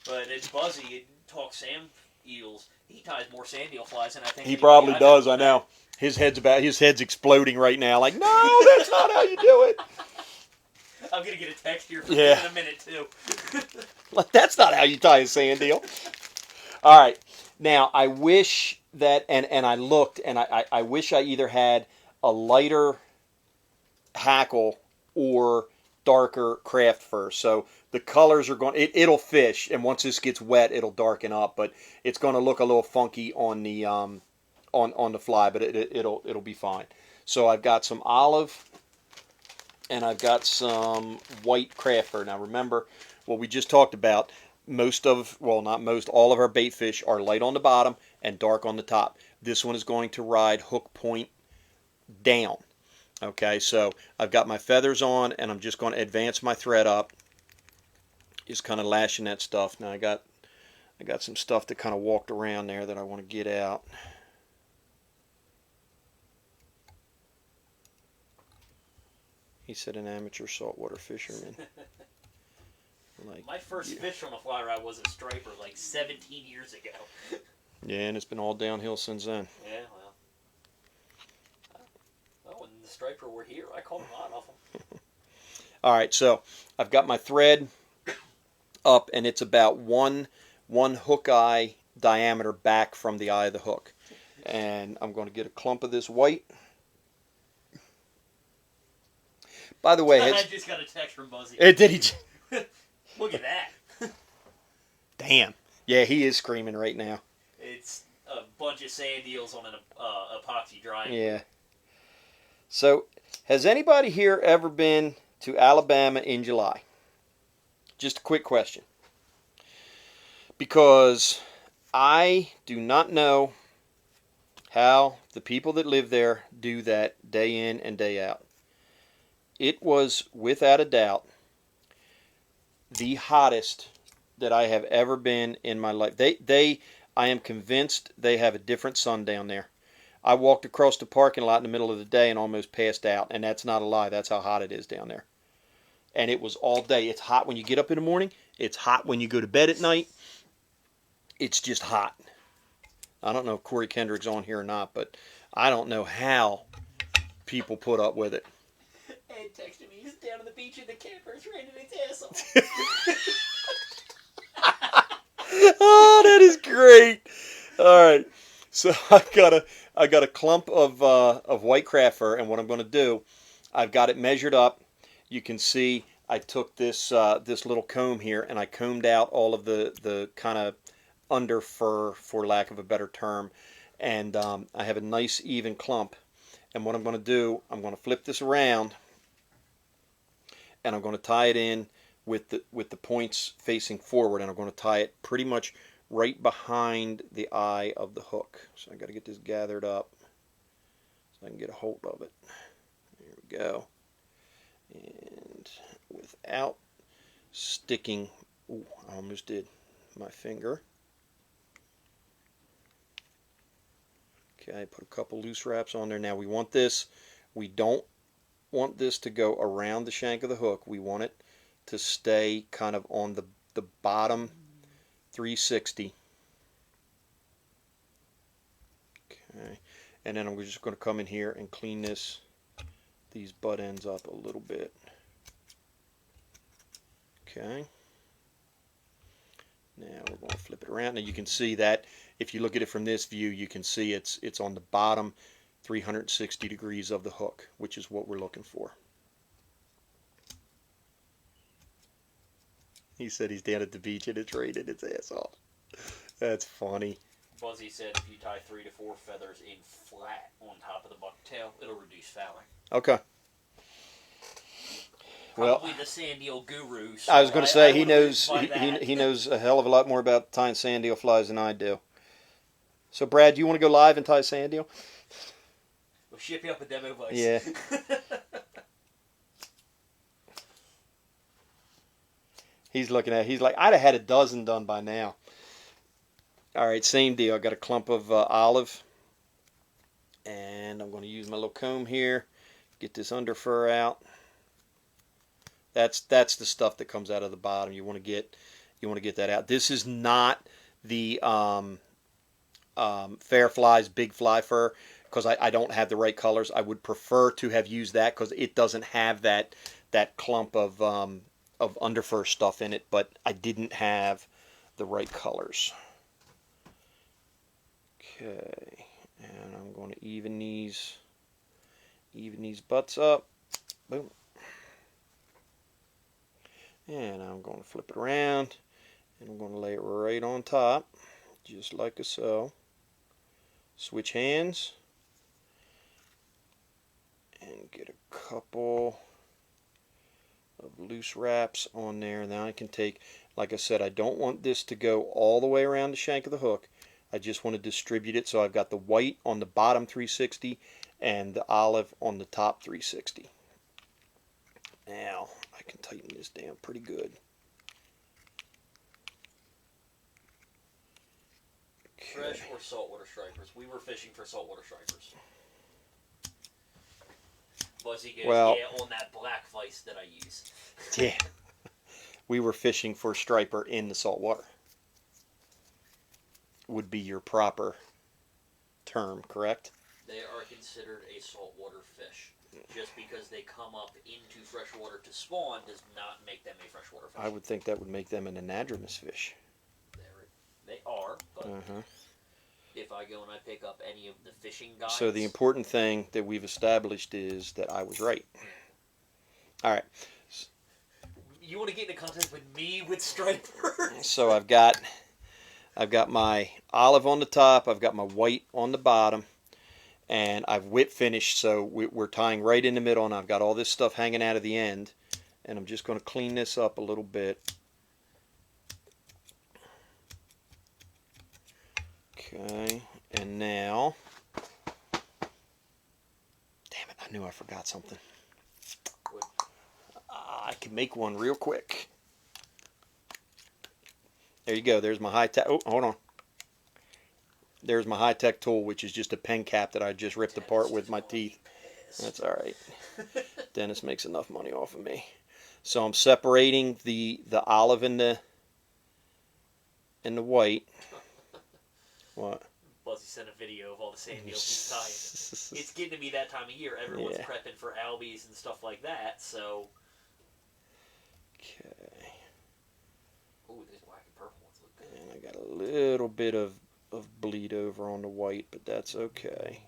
A: But it's Buzzy. It talks sand eels. He ties more sand eel flies than I think.
B: He
A: anybody
B: probably
A: I've
B: does.
A: ever
B: I
A: met.
B: know. His head's exploding right now. Like, no, that's not how you do it.
A: I'm gonna get a text here from
B: Yeah.
A: him in a minute too.
B: Like, that's not how you tie a sand eel. All right. Now, I wish that, and I looked, and I wish I either had a lighter hackle or darker craft fur. So the colors are going, it'll fish, and once this gets wet, it'll darken up, but it's going to look a little funky on the on the fly, but it'll be fine. So I've got some olive, and I've got some white craft fur. Now remember what we just talked about. Not most, all of our bait fish are light on the bottom and dark on the top. This one is going to ride hook point down. Okay, so I've got my feathers on, and I'm just going to advance my thread up, just kind of lashing that stuff. Now I got some stuff that kind of walked around there that I want to get out. He said an amateur saltwater fisherman. Like,
A: My first fish on a fly rod was a striper like 17 years ago.
B: Yeah, and it's been all downhill since then.
A: Yeah, well, when the striper were here, I caught a lot of them.
B: All right, so I've got my thread up, and it's about one hook eye diameter back from the eye of the hook. And I'm going to get a clump of this white. By the way,
A: I just got a text from Buzzy.
B: did he?
A: Look at that.
B: Damn. Yeah, he is screaming right now.
A: It's a bunch of sand eels on an epoxy drying.
B: Yeah. So, has anybody here ever been to Alabama in July? Just a quick question. Because I do not know how the people that live there do that day in and day out. It was, without a doubt, the hottest that I have ever been in my life. I am convinced they have a different sun down there. I walked across the parking lot in the middle of the day and almost passed out, and that's not a lie. That's how hot it is down there. And it was all day. It's hot when you get up in the morning. It's hot when you go to bed at night. It's just hot. I don't know if Corey Kendrick's on here or not, but I don't know how people put up with it.
A: Ed texted me. He's down on the beach in the camper. It's raining his ass off.
B: Oh, that is great. All right. So I got a clump of white craft fur, and what I'm going to do, I've got it measured up. You can see I took this little comb here, and I combed out all of the kind of under fur, for lack of a better term, and I have a nice even clump. And what I'm going to do, I'm going to flip this around, and I'm going to tie it in with the points facing forward, and I'm going to tie it pretty much right behind the eye of the hook. So I got to get this gathered up so I can get a hold of it. There we go. And without sticking, ooh, I almost did my finger. Okay, put a couple loose wraps on there. Now we want this, we don't want this to go around the shank of the hook. We want it to stay kind of on the bottom 360. Okay, and then I'm just going to come in here and clean these butt ends up a little bit. Okay. Now we're going to flip it around. Now you can see that if you look at it from this view, you can see it's on the bottom 360 degrees of the hook, which is what we're looking for. He said he's down at the beach and it's raining its ass off. That's funny.
A: Buzzy said if you tie 3 to 4 feathers in flat on top of the bucktail, it'll reduce fouling.
B: Okay.
A: Probably the sand eel guru. So
B: I was going to say
A: he
B: he knows a hell of a lot more about tying sand eel flies than I do. So Brad, do you want to go live and tie sand eel?
A: We'll ship you up a demo vise.
B: Yeah. He's looking at it. He's like, I'd have had a dozen done by now. All right, same deal. I got a clump of olive, and I'm going to use my little comb here, get this under fur out. That's the stuff that comes out of the bottom. You want to get that out. This is not the fair flies, big fly fur, because I don't have the right colors. I would prefer to have used that because it doesn't have that clump of underfur stuff in it, but I didn't have the right colors. Okay, and I'm going to even these butts up. Boom. And I'm going to flip it around, and I'm going to lay it right on top, just like so. Switch hands, and get a couple of loose wraps on there. Now I can take, like I said, I don't want this to go all the way around the shank of the hook. I just want to distribute it, so I've got the white on the bottom 360 and the olive on the top 360. Now I can tighten this down pretty good. Okay.
A: Fresh or saltwater stripers? We were fishing for saltwater stripers. Buzzy goes,
B: well,
A: yeah, on that black vice that I use.
B: Yeah. We were fishing for striper in the saltwater. Would be your proper term, correct?
A: They are considered a saltwater fish. Just because they come up into freshwater to spawn does not make them a freshwater fish.
B: I would think that would make them an anadromous fish.
A: They are, but if I go and I pick up any of the fishing guides...
B: So the important thing that we've established is that I was right. All right.
A: You want to get into contact with me with stripers?
B: So I've got my olive on the top, I've got my white on the bottom, and I've whip finished, so we're tying right in the middle, and I've got all this stuff hanging out of the end, and I'm just going to clean this up a little bit. Okay, and now, damn it, I knew I forgot something. I can make one real quick. There you go. There's my high-tech. Oh, hold on. There's my high-tech tool, which is just a pen cap that I just ripped apart with my teeth. That's all right. Dennis makes enough money off of me. So I'm separating the olive and the white. What?
A: Buzzy sent a video of all the sand eels he's tying. It's getting to be that time of year. Everyone's prepping for albies and stuff like that, so...
B: Okay.
A: Ooh, these black and purple ones look good.
B: And I got a little bit of bleed over on the white, but that's okay.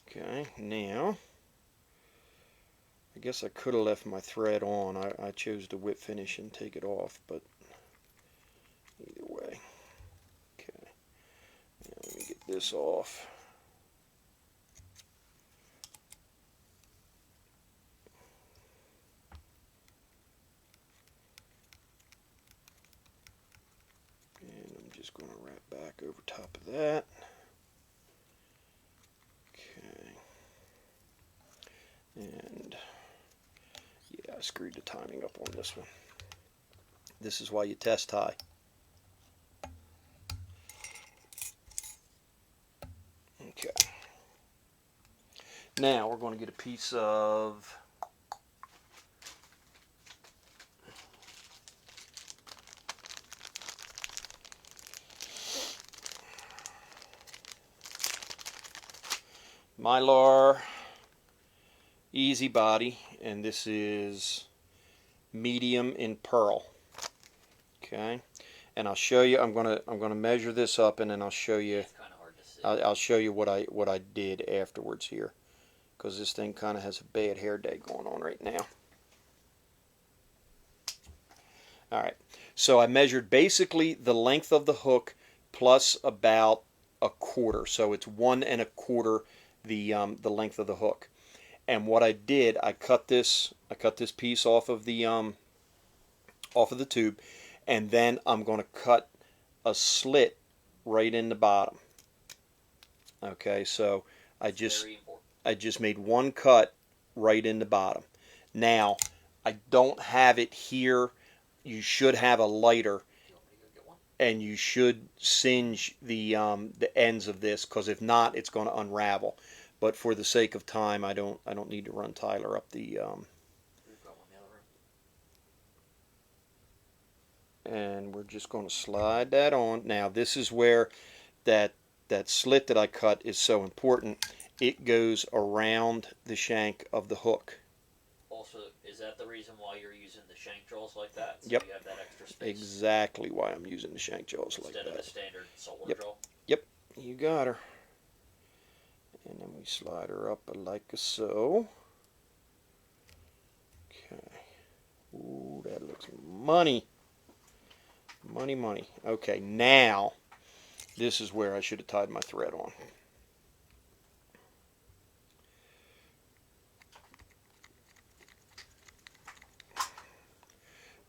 B: Okay, now, I guess I could have left my thread on. I chose to whip finish and take it off, but either way. Okay, now let me get this off. And I'm just going to wrap back over top of that. Okay. And yeah, I screwed the timing up on this one. This is why you test tie. Okay. Now we're going to get a piece of Mylar Easy Body, and this is medium in pearl. Okay, and I'll show you. I'm gonna measure this up, and then I'll show you.
A: It's kind of hard to see.
B: I'll show you what I did afterwards here, because this thing kind of has a bad hair day going on right now. All right, so I measured basically the length of the hook plus about a quarter, so it's 1 1/4 the length of the hook. And what I did, I cut this piece off of the tube, and then I'm going to cut a slit right in the bottom. Okay, so I just made one cut right in the bottom. Now, I don't have it here. You should have a lighter, and you should singe the ends of this, because if not, it's going to unravel. But for the sake of time, I don't need to run Tyler up the and we're just going to slide that on. Now this is where that that slit that I cut is so important. It goes around the shank of the hook.
A: Also, is that the reason why you're using the shank jaws like that? So
B: Yep.
A: you have that extra space?
B: Exactly why I'm using the shank jaws like
A: Instead
B: that.
A: of a standard solar
B: Yep.
A: jaw?
B: Yep, you got her. And then we slide her up like so. Okay. Ooh, that looks money. Money, money. Okay, now this is where I should have tied my thread on.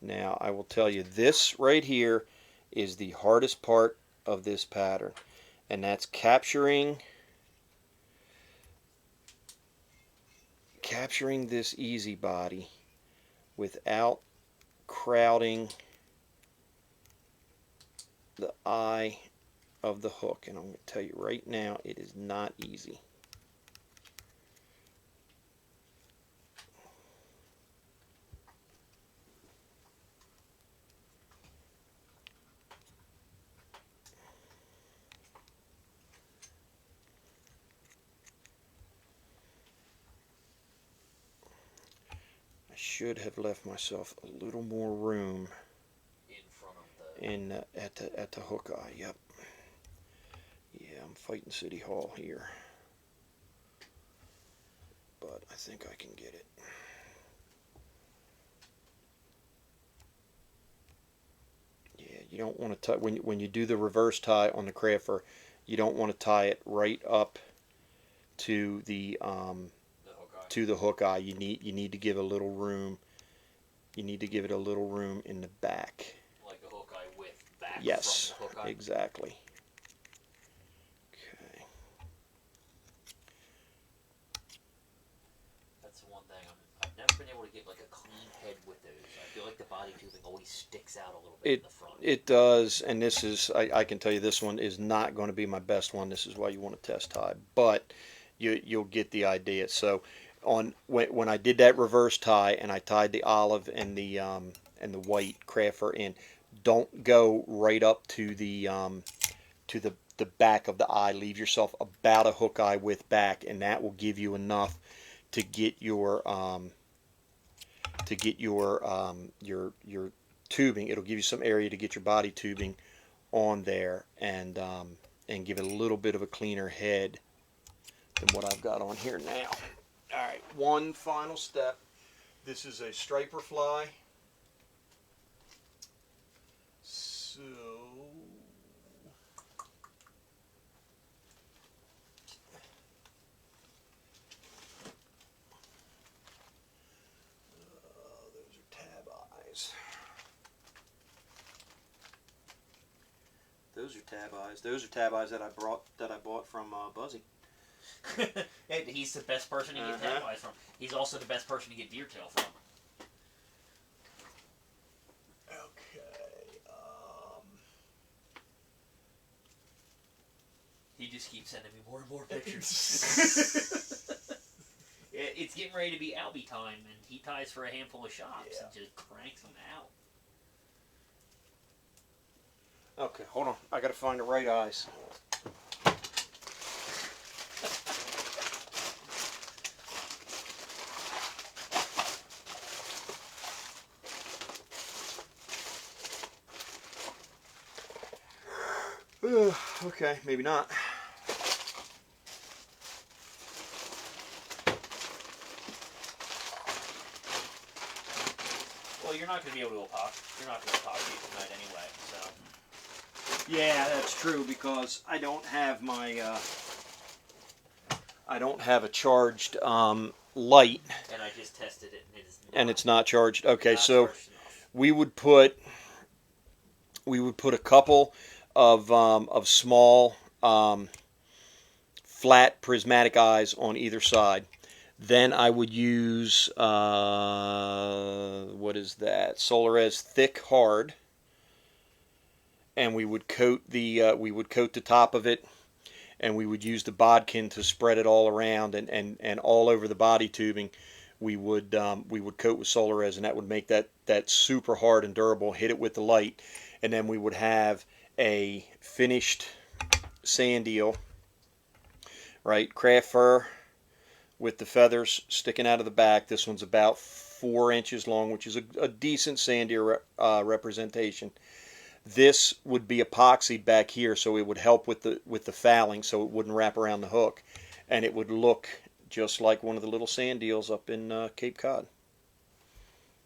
B: Now I will tell you, this right here is the hardest part of this pattern, and that's capturing this easy body without crowding the eye of the hook. And I'm going to tell you right now, it is not easy. I should have left myself a little more room
A: In front of the...
B: at the hook eye. Yep. Yeah, I'm fighting City Hall here, but I think I can get it. Yeah, you don't want to tie when you do the reverse tie on the craft fur. You don't want to tie it right up to the hook eye. You need to give a little room. You need to give it a little room in the back.
A: Like a hook eye with back
B: Yes,
A: from the hook eye?
B: exactly. Okay.
A: That's the one thing. I've never been able to get like a clean head with those. I feel like the body tubing always sticks out a little bit in the front.
B: It does, and this is, I can tell you this one is not going to be my best one. This is why you want to test tie, but you'll get the idea. So when I did that reverse tie and I tied the olive and the white craft fur in, don't go right up to the back of the eye. Leave yourself about a hook eye width back, and that will give you enough to get your tubing. It'll give you some area to get your body tubing on there, and give it a little bit of a cleaner head than what I've got on here now. All right, one final step. This is a striper fly. So those are tab eyes. Those are tab eyes. Those are tab eyes that I bought from Buzzy.
A: Hey, he's the best person to get tab eyes from. He's also the best person to get deer tail from.
B: Okay.
A: He just keeps sending me more and more pictures. It's getting ready to be Albie time, and he ties for a handful of shops and just cranks them out.
B: Okay, hold on. I gotta find the right eyes. Okay, maybe not.
A: Well, you're not going to be able to epoxy. You're not going to epoxy tonight anyway, so.
B: Yeah, that's true, because I don't have my I don't have a charged light,
A: And I just tested it,
B: and it's not charged. Okay,
A: not
B: so
A: charged enough.
B: we would put a couple of small flat prismatic eyes on either side. Then I would use what is that? Solarez Thick Hard, and we would coat the top of it, and we would use the bodkin to spread it all around, and all over the body tubing. We would coat with Solarez, and that would make that super hard and durable. Hit it with the light, and then we would have a finished sand eel, right? Craft fur with the feathers sticking out of the back. This one's about 4 inches long, which is a decent sand eel representation. This would be epoxied back here, so it would help with the fouling, so it wouldn't wrap around the hook, and it would look just like one of the little sand eels up in Cape Cod.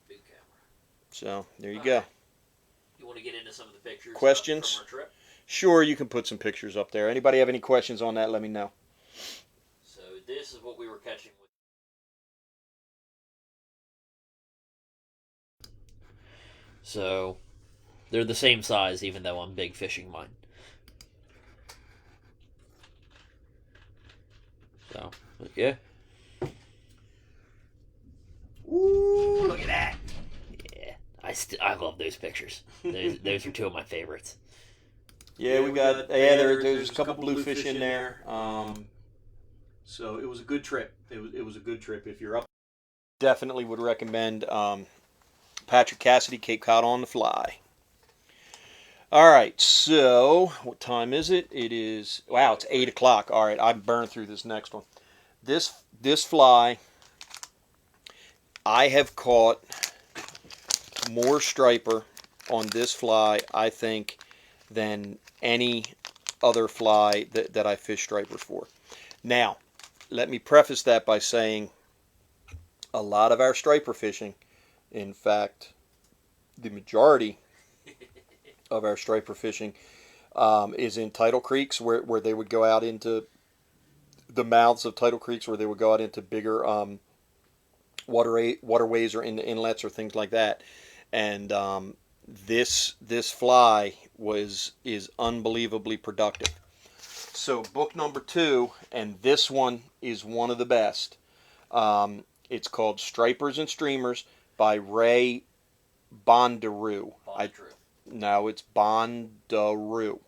A: Big camera.
B: So there you go.
A: Right. You want to get into some of the pictures
B: Questions?
A: from our trip?
B: Sure, you can put some pictures up there. Anybody have any questions on that? Let me know.
A: So this is what we were catching with. So they're the same size, even though I'm big fishing mine. So, yeah. Ooh, look at that. Yeah, I love those pictures. Those are two of my favorites.
B: Yeah, we got there's a couple bluefish in there. So it was a good trip. It was a good trip. If you're up, definitely would recommend Patrick Cassidy, Cape Cod on the Fly. All right, so what time is it? It is, wow, it's 8 o'clock. All right, I burned through this next one. This fly, I have caught more striper on this fly, I think, than any other fly that I fish stripers for. Now, let me preface that by saying a lot of our striper fishing, in fact, the majority of our striper fishing is in tidal creeks where they would go out into the mouths of tidal creeks, where they would go out into bigger waterways or into inlets or things like that. And this fly is unbelievably productive. So book number 2, and this one is one of the best. It's called Stripers and Streamers by Ray Bondarew. No, it's Bondarew.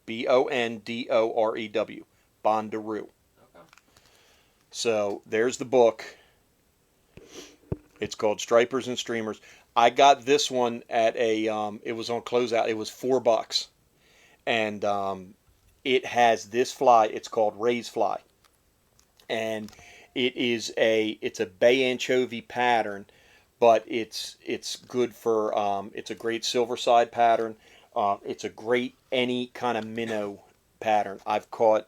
B: Bondorew. Bondarew.
A: Okay.
B: So there's the book. It's called Stripers and Streamers. I got this one at a, it was on closeout. It was $4. And it has this fly. It's called Ray's Fly. And it's a bay anchovy pattern, but it's good for, it's a great silver side pattern. It's a great any kind of minnow pattern. I've caught,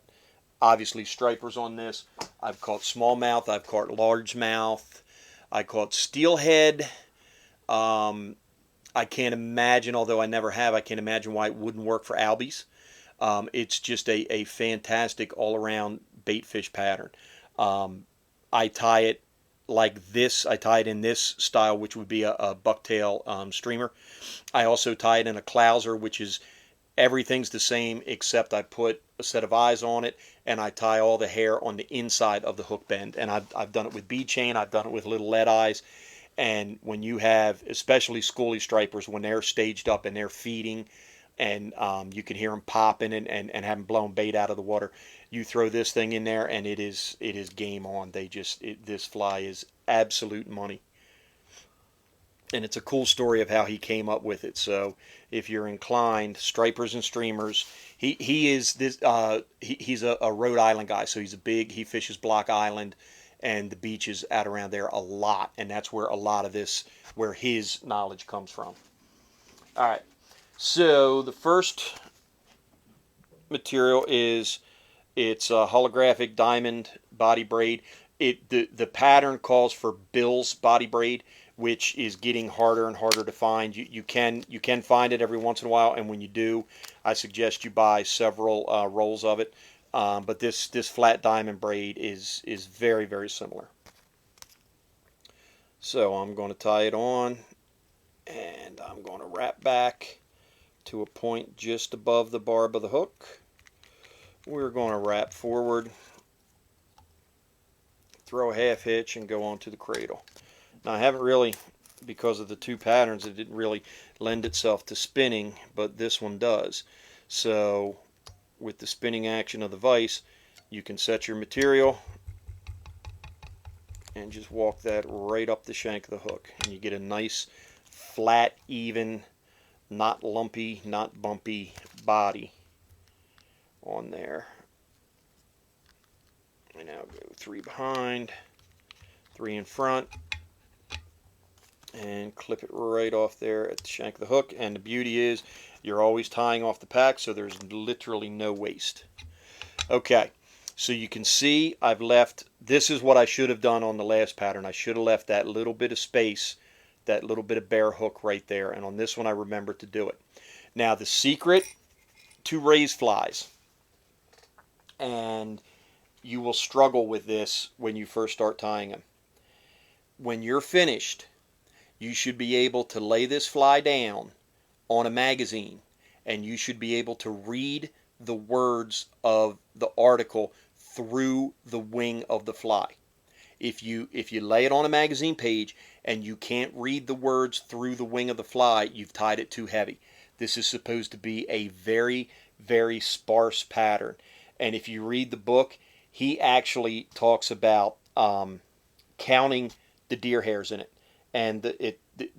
B: obviously, stripers on this. I've caught smallmouth. I've caught largemouth. I caught steelhead. I can't imagine, although I never have, I can't imagine why it wouldn't work for albies. It's just a fantastic all-around bait fish pattern. I tie it like this. I tie it in this style, which would be a bucktail streamer. I also tie it in a Clouser, which is everything's the same except I put a set of eyes on it, and I tie all the hair on the inside of the hook bend. And I've done it with bead chain. I've done it with little lead eyes. And when you have, especially schoolie stripers, when they're staged up and they're feeding, and you can hear them popping and having blown bait out of the water, you throw this thing in there, and it is game on. This fly is absolute money. And it's a cool story of how he came up with it. So if you're inclined, Stripers and Streamers, he's a Rhode Island guy, so he fishes Block Island and the beaches out around there a lot, and that's where a lot of where his knowledge comes from. All right, so the first material it's a holographic diamond body braid. The pattern calls for Bill's body braid, which is getting harder and harder to find. You can find it every once in a while, and when you do, I suggest you buy several rolls of it. But this flat diamond braid is very, very similar. So I'm going to tie it on, and I'm going to wrap back to a point just above the barb of the hook. We're going to wrap forward, throw a half hitch, and go onto the cradle. Now I haven't really, because of the two patterns, it didn't really lend itself to spinning, but this one does. So with the spinning action of the vise, you can set your material and just walk that right up the shank of the hook, and you get a nice flat, even, not lumpy, not bumpy body on there. We now go 3 behind, 3 in front, and clip it right off there at the shank of the hook. And the beauty is you're always tying off the pack, so there's literally no waste. Okay, so you can see I've left, this is what I should have done on the last pattern. I should have left that little bit of space, that little bit of bare hook right there, and on this one I remembered to do it. Now the secret to raised flies, and you will struggle with this when you first start tying them. When you're finished, you should be able to lay this fly down on a magazine, and you should be able to read the words of the article through the wing of the fly. If you lay it on a magazine page and you can't read the words through the wing of the fly, you've tied it too heavy. This is supposed to be a very, very sparse pattern. And if you read the book, he actually talks about counting the deer hairs in it. And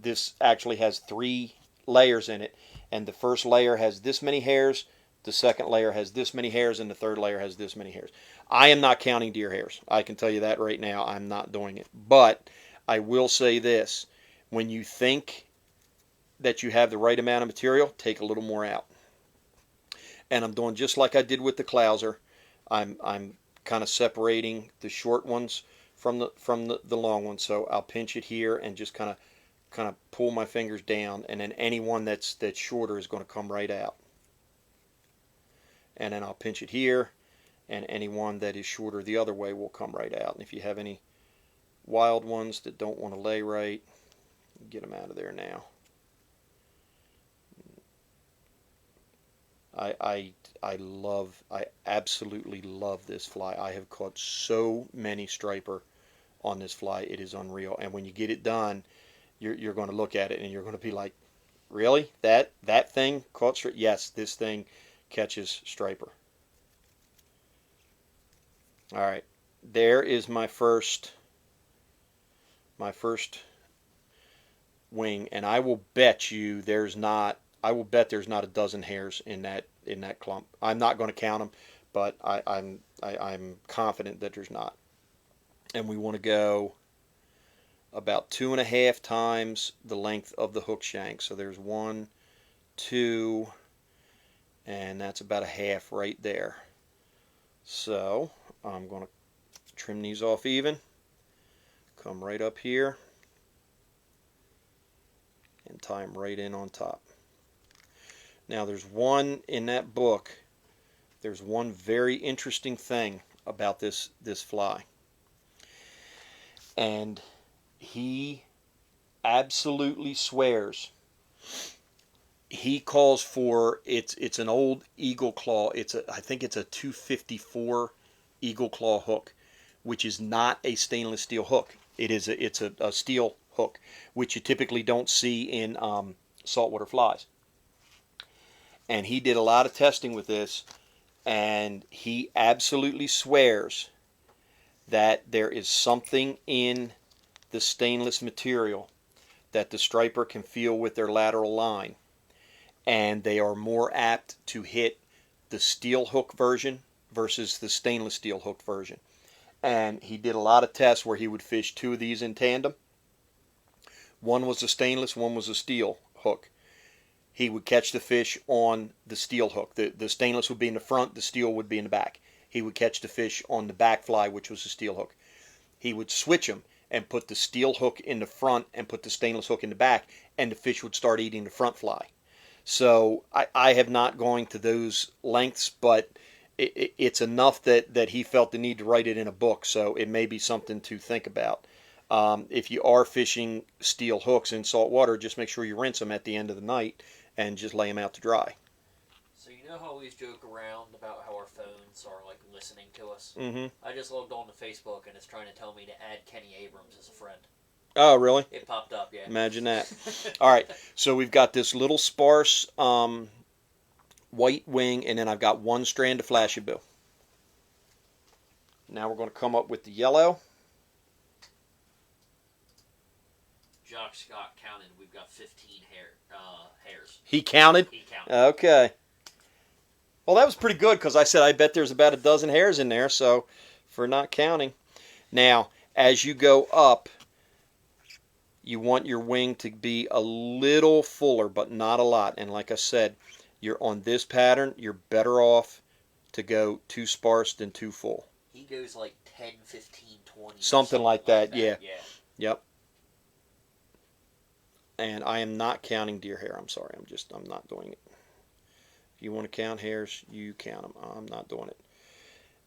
B: this actually has 3 layers in it. And the first layer has this many hairs, the second layer has this many hairs, and the third layer has this many hairs. I am not counting deer hairs. I can tell you that right now. I'm not doing it. But I will say this. When you think that you have the right amount of material, take a little more out. And I'm doing just like I did with the Clouser. I'm kind of separating the short ones from the long ones. So I'll pinch it here and just kind of pull my fingers down, and then any one that's shorter is going to come right out. And then I'll pinch it here, and any one that is shorter the other way will come right out. And if you have any wild ones that don't want to lay right, get them out of there now. I absolutely love this fly. I have caught so many striper on this fly. It is unreal. And when you get it done, you're going to look at it and you're going to be like, really? That thing caught striper? Yes, this thing catches striper. All right, there is my first wing, and I will bet you there's not a dozen hairs in that clump. I'm not going to count them, but I'm confident that there's not. And we want to go about 2.5 times the length of the hook shank. So there's 1, 2, and that's about a half right there. So I'm going to trim these off even, come right up here, and tie them right in on top. Now there's one in that book, there's one very interesting thing about this fly. And he absolutely swears. He calls for, it's an old eagle claw. I think it's a 254 eagle claw hook, which is not a stainless steel hook. It's a steel hook, which you typically don't see in saltwater flies. And he did a lot of testing with this, and he absolutely swears that there is something in the stainless material that the striper can feel with their lateral line, and they are more apt to hit the steel hook version versus the stainless steel hook version. And he did a lot of tests where he would fish 2 of these in tandem. One was a stainless, one was a steel hook. He would catch the fish on the steel hook. The stainless would be in the front, the steel would be in the back. He would catch the fish on the back fly, which was a steel hook. He would switch them and put the steel hook in the front and put the stainless hook in the back, and the fish would start eating the front fly. So I have not gone to those lengths, but it's enough that he felt the need to write it in a book, so it may be something to think about. If you are fishing steel hooks in salt water, just make sure you rinse them at the end of the night and just lay them out to dry.
A: So you know how we always joke around about how our phones are like listening to us?
B: Mm-hmm.
A: I just logged on to Facebook and it's trying to tell me to add Kenny Abrams as a friend.
B: Oh, really?
A: It popped up, yeah.
B: Imagine that. All right, so we've got this little sparse white wing, and then I've got 1 strand of flashy bill. Now we're going to come up with the yellow.
A: Jock Scott counted. We've got 15 hairs.
B: He counted?
A: He counted.
B: Okay. Well, that was pretty good because I said I bet there's about a dozen hairs in there, so for not counting. Now, as you go up, you want your wing to be a little fuller, but not a lot. And like I said, you're on this pattern, you're better off to go too sparse than too full.
A: He goes like 10, 15, 20.
B: Something like that, yeah.
A: Yeah.
B: Yep. And I am not counting deer hair. I'm sorry. I'm not doing it. If you want to count hairs, you count them. I'm not doing it.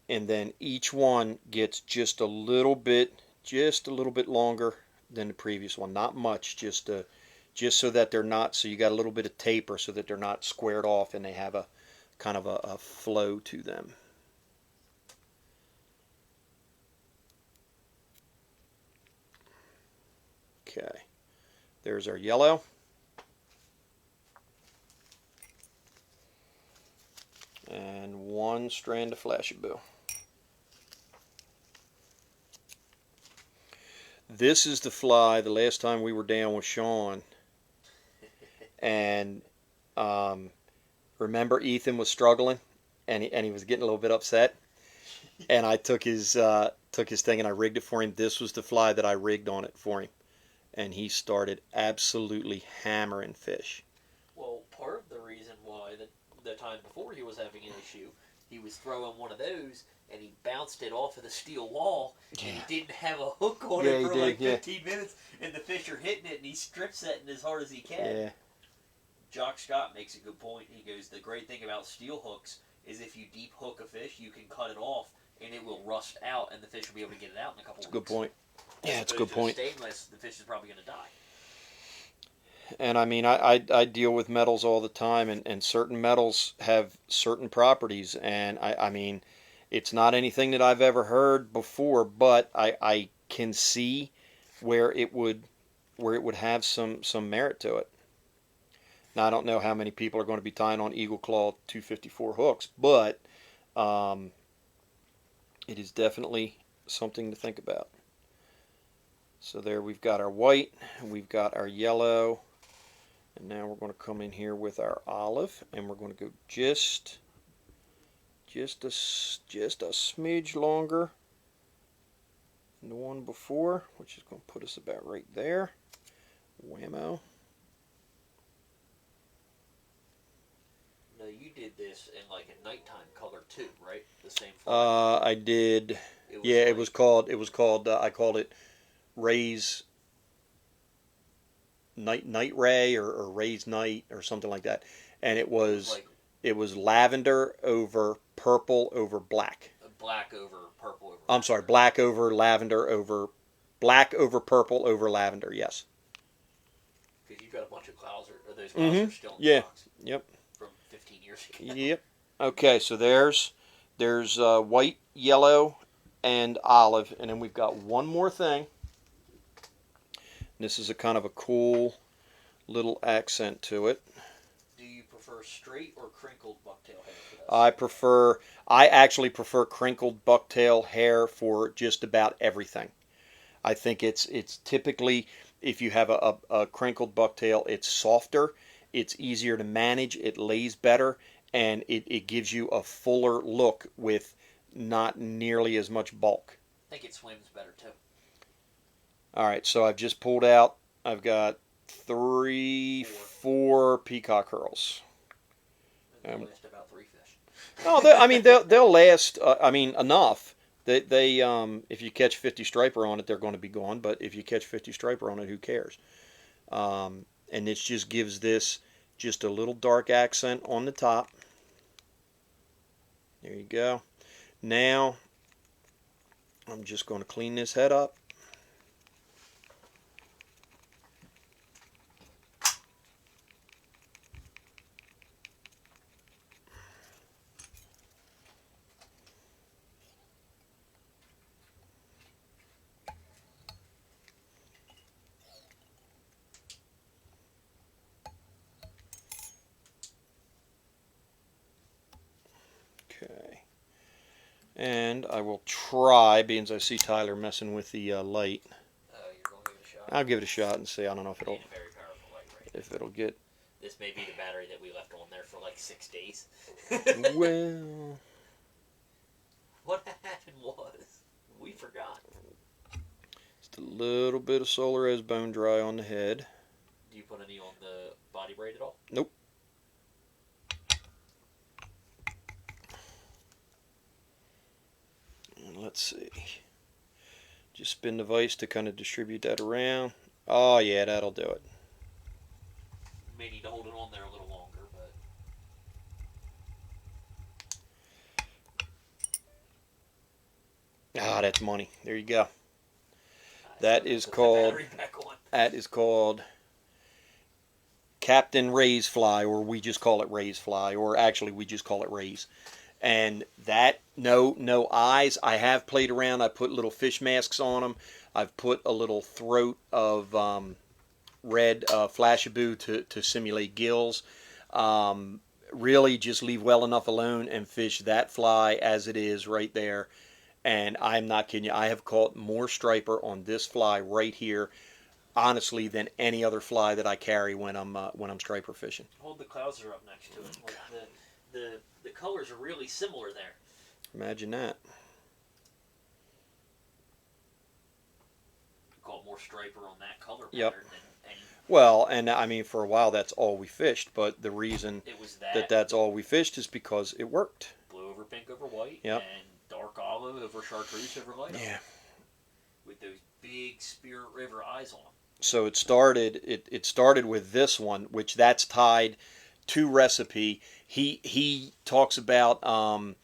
B: And then each one gets just a little bit longer than the previous one. Not much, just so that they're not, so you got a little bit of taper so that they're not squared off and they have a kind of a flow to them. Okay. There's our yellow. And one strand of Flashy Boo. This is the fly the last time we were down with Sean. And remember Ethan was struggling and he was getting a little bit upset. And I took his thing and I rigged it for him. This was the fly that I rigged on it for him. And he started absolutely hammering fish.
A: Well, part of the reason why the time before he was having an issue, he was throwing one of those and he bounced it off of the steel wall and he didn't have a hook on it for like 15 minutes and the fish are hitting it and he's strip setting as hard as he can.
B: Yeah.
A: Jock Scott makes a good point. He goes, the great thing about steel hooks is if you deep hook a fish, you can cut it off and it will rust out and the fish will be able to get it out in a couple of weeks.
B: That's a good point. Yeah, it's a
A: As
B: good
A: opposed to
B: point.
A: Stainless, the fish is probably going to die.
B: And I mean, I deal with metals all the time, and certain metals have certain properties. And I mean, it's not anything that I've ever heard before, but I can see where it would have some merit to it. Now, I don't know how many people are going to be tying on Eagle Claw 254 hooks, but it is definitely something to think about. So there we've got our white, we've got our yellow, and now we're going to come in here with our olive, and we're going to go just a smidge longer than the one before, which is going to put us about right there. Whammo.
A: No, you did this in like a nighttime color too, right? The same fly.
B: I did. It was called. I called it Ray's Night Ray or Ray's Night or something like that, and it was lavender over purple over black.
A: Black over purple over.
B: I'm sorry, black over lavender over black over purple over lavender. Yes.
A: Because you've got a bunch of Clouser, or those Clouser still in the box.
B: Yep.
A: From 15 years ago.
B: Yep. Okay, so there's white, yellow, and olive, and then we've got one more thing. This is a kind of a cool little accent to it.
A: Do you prefer straight or crinkled bucktail hair for this?
B: I actually prefer crinkled bucktail hair for just about everything. I think it's typically, if you have a crinkled bucktail, it's softer, it's easier to manage, it lays better, and it gives you a fuller look with not nearly as much bulk.
A: I think it swims better too.
B: Alright, so I've just pulled out, I've got 4 peacock curls.
A: They'll last about 3 fish.
B: No, they'll last, enough. They if you catch 50 striper on it, they're going to be gone, but if you catch 50 striper on it, who cares? And it just gives this just a little dark accent on the top. There you go. Now, I'm just going to clean this head up. Okay. And I will try, being as I see Tyler messing with the light.
A: You're going to give it a shot?
B: I'll give it a shot and see. I don't know if
A: Very powerful light, right?
B: if it'll get
A: This may be the battery that we left on there for like 6 days.
B: Well,
A: What happened was, we forgot.
B: just a little bit of solar as bone dry on the head.
A: Do you put any on the body braid at all?
B: Nope. And let's see. Just spin the vise to kind of distribute that around. Oh yeah, that'll do it.
A: May need to hold it on there a little longer, but...
B: Ah, that's money. There you go. That is
A: Put the
B: called...
A: battery back on.
B: That is called Captain Ray's fly, or we just call it Ray's fly, or actually we just call it Ray's. And that, no eyes. I have played around. I put little fish masks on them. I've put a little throat of red flashaboo to simulate gills. Really just leave well enough alone and fish that fly as it is right there. And I'm not kidding you. I have caught more striper on this fly right here, honestly, than any other fly that I carry when I'm striper fishing.
A: Hold the Clouser up next to it. Like the colors are really similar there.
B: Imagine that.
A: Caught more striper on that color
B: Yep.
A: pattern than any.
B: Well, and I mean, for a while that's all we fished, but the reason
A: It was
B: that's all we fished is because it worked.
A: blue over pink over white,
B: Yep.
A: and dark olive over chartreuse over light olive.
B: Yeah.
A: With those big Spirit River eyes on them.
B: So it started with this one, which that's tied to recipe. He talks about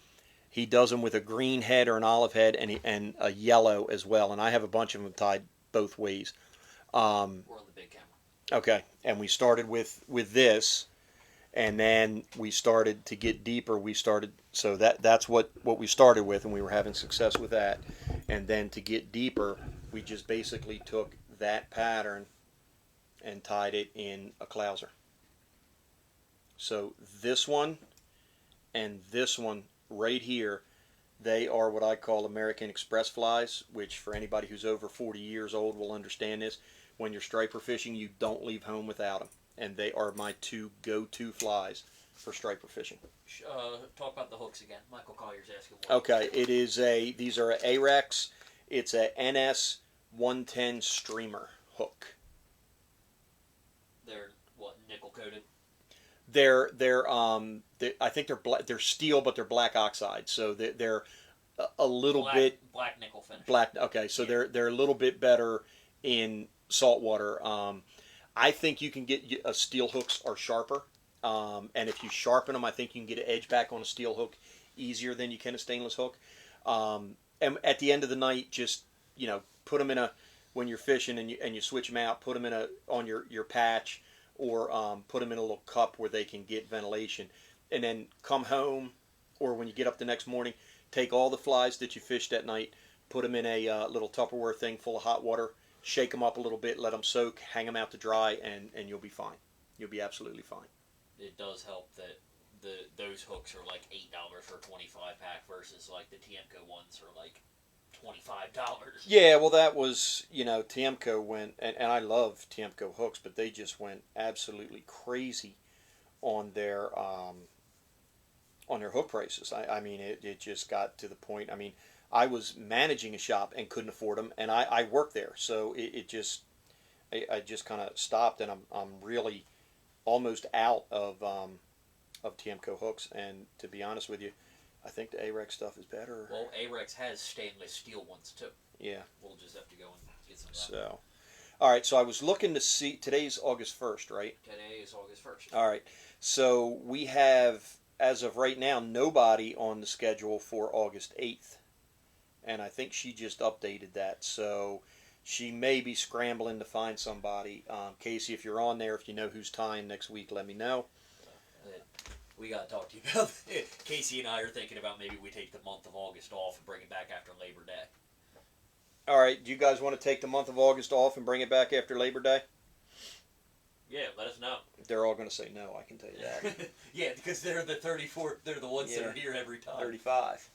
B: he does them with a green head or an olive head and a yellow as well, and I have a bunch of them tied both ways.
A: We're on the big camera.
B: Okay, and we started with this, and then we started to get deeper. So that's what we started with, and we were having success with that. And then to get deeper, we just basically took that pattern and tied it in a Clouser. So this one and this one right here, they are what I call American Express flies, which for anybody who's over 40 years old will understand this. When you're striper fishing, you don't leave home without them. And they are my two go-to flies for striper fishing.
A: Talk about the hooks again. Michael Collier's asking what.
B: Okay, these are Arex. It's a NS 110 streamer hook.
A: They're what, nickel coated?
B: I think they're steel, but they're black oxide, so they're a little bit
A: black nickel finish.
B: black. Okay, so yeah. They're a little bit better in saltwater. I think you can get steel hooks are sharper, and if you sharpen them, I think you can get an edge back on a steel hook easier than you can a stainless hook. And at the end of the night, just put them in when you're fishing and you switch them out, put them on your patch, or put them in a little cup where they can get ventilation, and then come home, or when you get up the next morning, take all the flies that you fished that night, put them in a little Tupperware thing full of hot water, shake them up a little bit, let them soak, hang them out to dry, and you'll be fine. You'll be absolutely fine.
A: It does help that those hooks are like $8 for a 25 pack versus like the Tiemco ones are like $25.
B: Yeah, well, that was, Tiemco went, and I love Tiemco hooks, but they just went absolutely crazy on their hook prices. I mean, it just got to the point. I mean, I was managing a shop and couldn't afford them, and I worked there, so I just kind of stopped, and I'm really almost out of Tiemco hooks. And to be honest with you, I think the Arex stuff is better.
A: Well, Arex has stainless steel ones too.
B: Yeah.
A: We'll just have to go and get some of that.
B: So, all right. So I was looking to see. Today's August 1st, right?
A: Today is August 1st.
B: All right. So we have, as of right now, nobody on the schedule for August 8th. And I think she just updated that. So she may be scrambling to find somebody. Casey, if you're on there, if you know who's tying next week, let me know.
A: We got to talk to you about it. Casey and I are thinking about maybe we take the month of August off and bring it back after Labor Day.
B: All right. Do you guys want to take the month of August off and bring it back after Labor Day?
A: Yeah, let us know.
B: They're all going to say no, I can tell you that.
A: Yeah, because they're the 34th. They're the ones that are here every time.
B: 35.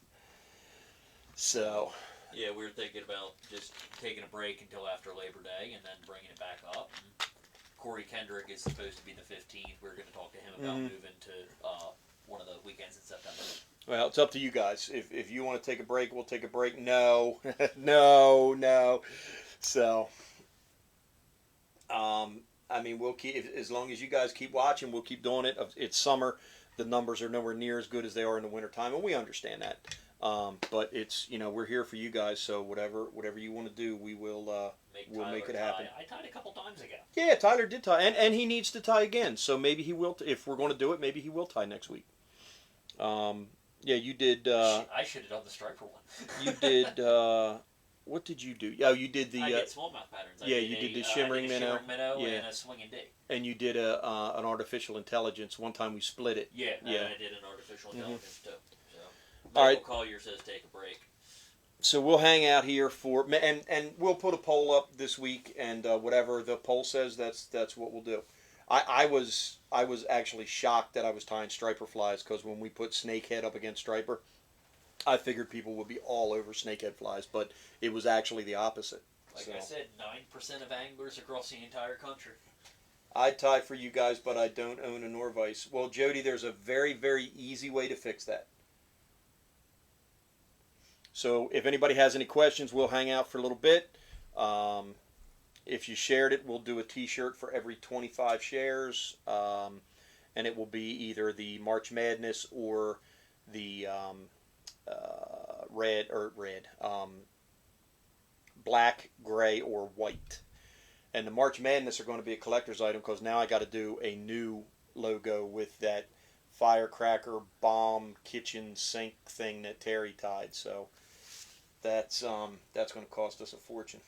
B: So.
A: Yeah, we were thinking about just taking a break until after Labor Day and then bringing it back up. And of Corey Kendrick is supposed to be the 15th. We're going to talk to him about moving to one of the weekends in September.
B: Well, it's up to you guys. If you want to take a break, we'll take a break. No, no. So, I mean, we'll keep, as long as you guys keep watching, we'll keep doing it. It's summer. The numbers are nowhere near as good as they are in the wintertime, and we understand that. But it's, we're here for you guys, so whatever you want to do, we'll make it happen.
A: I tied a couple times ago.
B: Yeah, Tyler did tie, and he needs to tie again, so maybe he will, if we're going to do it, maybe he will tie next week. Yeah, you did.
A: I should have done the striper one.
B: You did. What did you do? Oh, you did the.
A: I did smallmouth patterns.
B: You did the shimmering minnow.
A: And a swinging D.
B: And you did an artificial intelligence. One time we split it.
A: Yeah, I did an artificial intelligence too. So,
B: all right.
A: Collier says take a break.
B: So we'll hang out here for and we'll put a poll up this week, and whatever the poll says, that's what we'll do. I was actually shocked that I was tying striper flies, because when we put snakehead up against striper, I figured people would be all over snakehead flies, but it was actually the opposite.
A: Like I said, 9% of anglers across the entire country.
B: I tie for you guys, but I don't own a Nor-vise. Well, Jody, there's a very, very easy way to fix that. So if anybody has any questions, we'll hang out for a little bit. If you shared it, we'll do a t-shirt for every 25 shares. And it will be either the March Madness or the black, gray, or white. And the March Madness are going to be a collector's item, because now I got to do a new logo with that firecracker bomb kitchen sink thing that Terry tied. So that's going to cost us a fortune.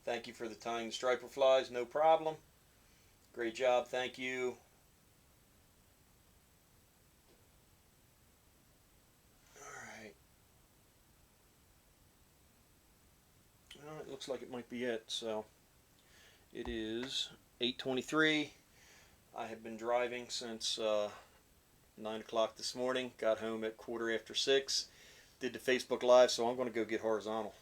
B: Thank you for the tying striper flies. No problem. Great job. Thank you. It looks like it might be it. So it is 8:23. I have been driving since 9 o'clock this morning. Got home at 6:15. Did the Facebook Live, so I'm going to go get horizontal.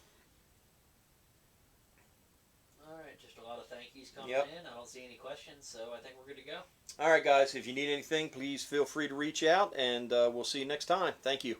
A: All right, just a lot of thank yous coming
B: Yep.
A: in. I don't see any questions, so I think we're good to go.
B: All right, guys. If you need anything, please feel free to reach out, and we'll see you next time. Thank you.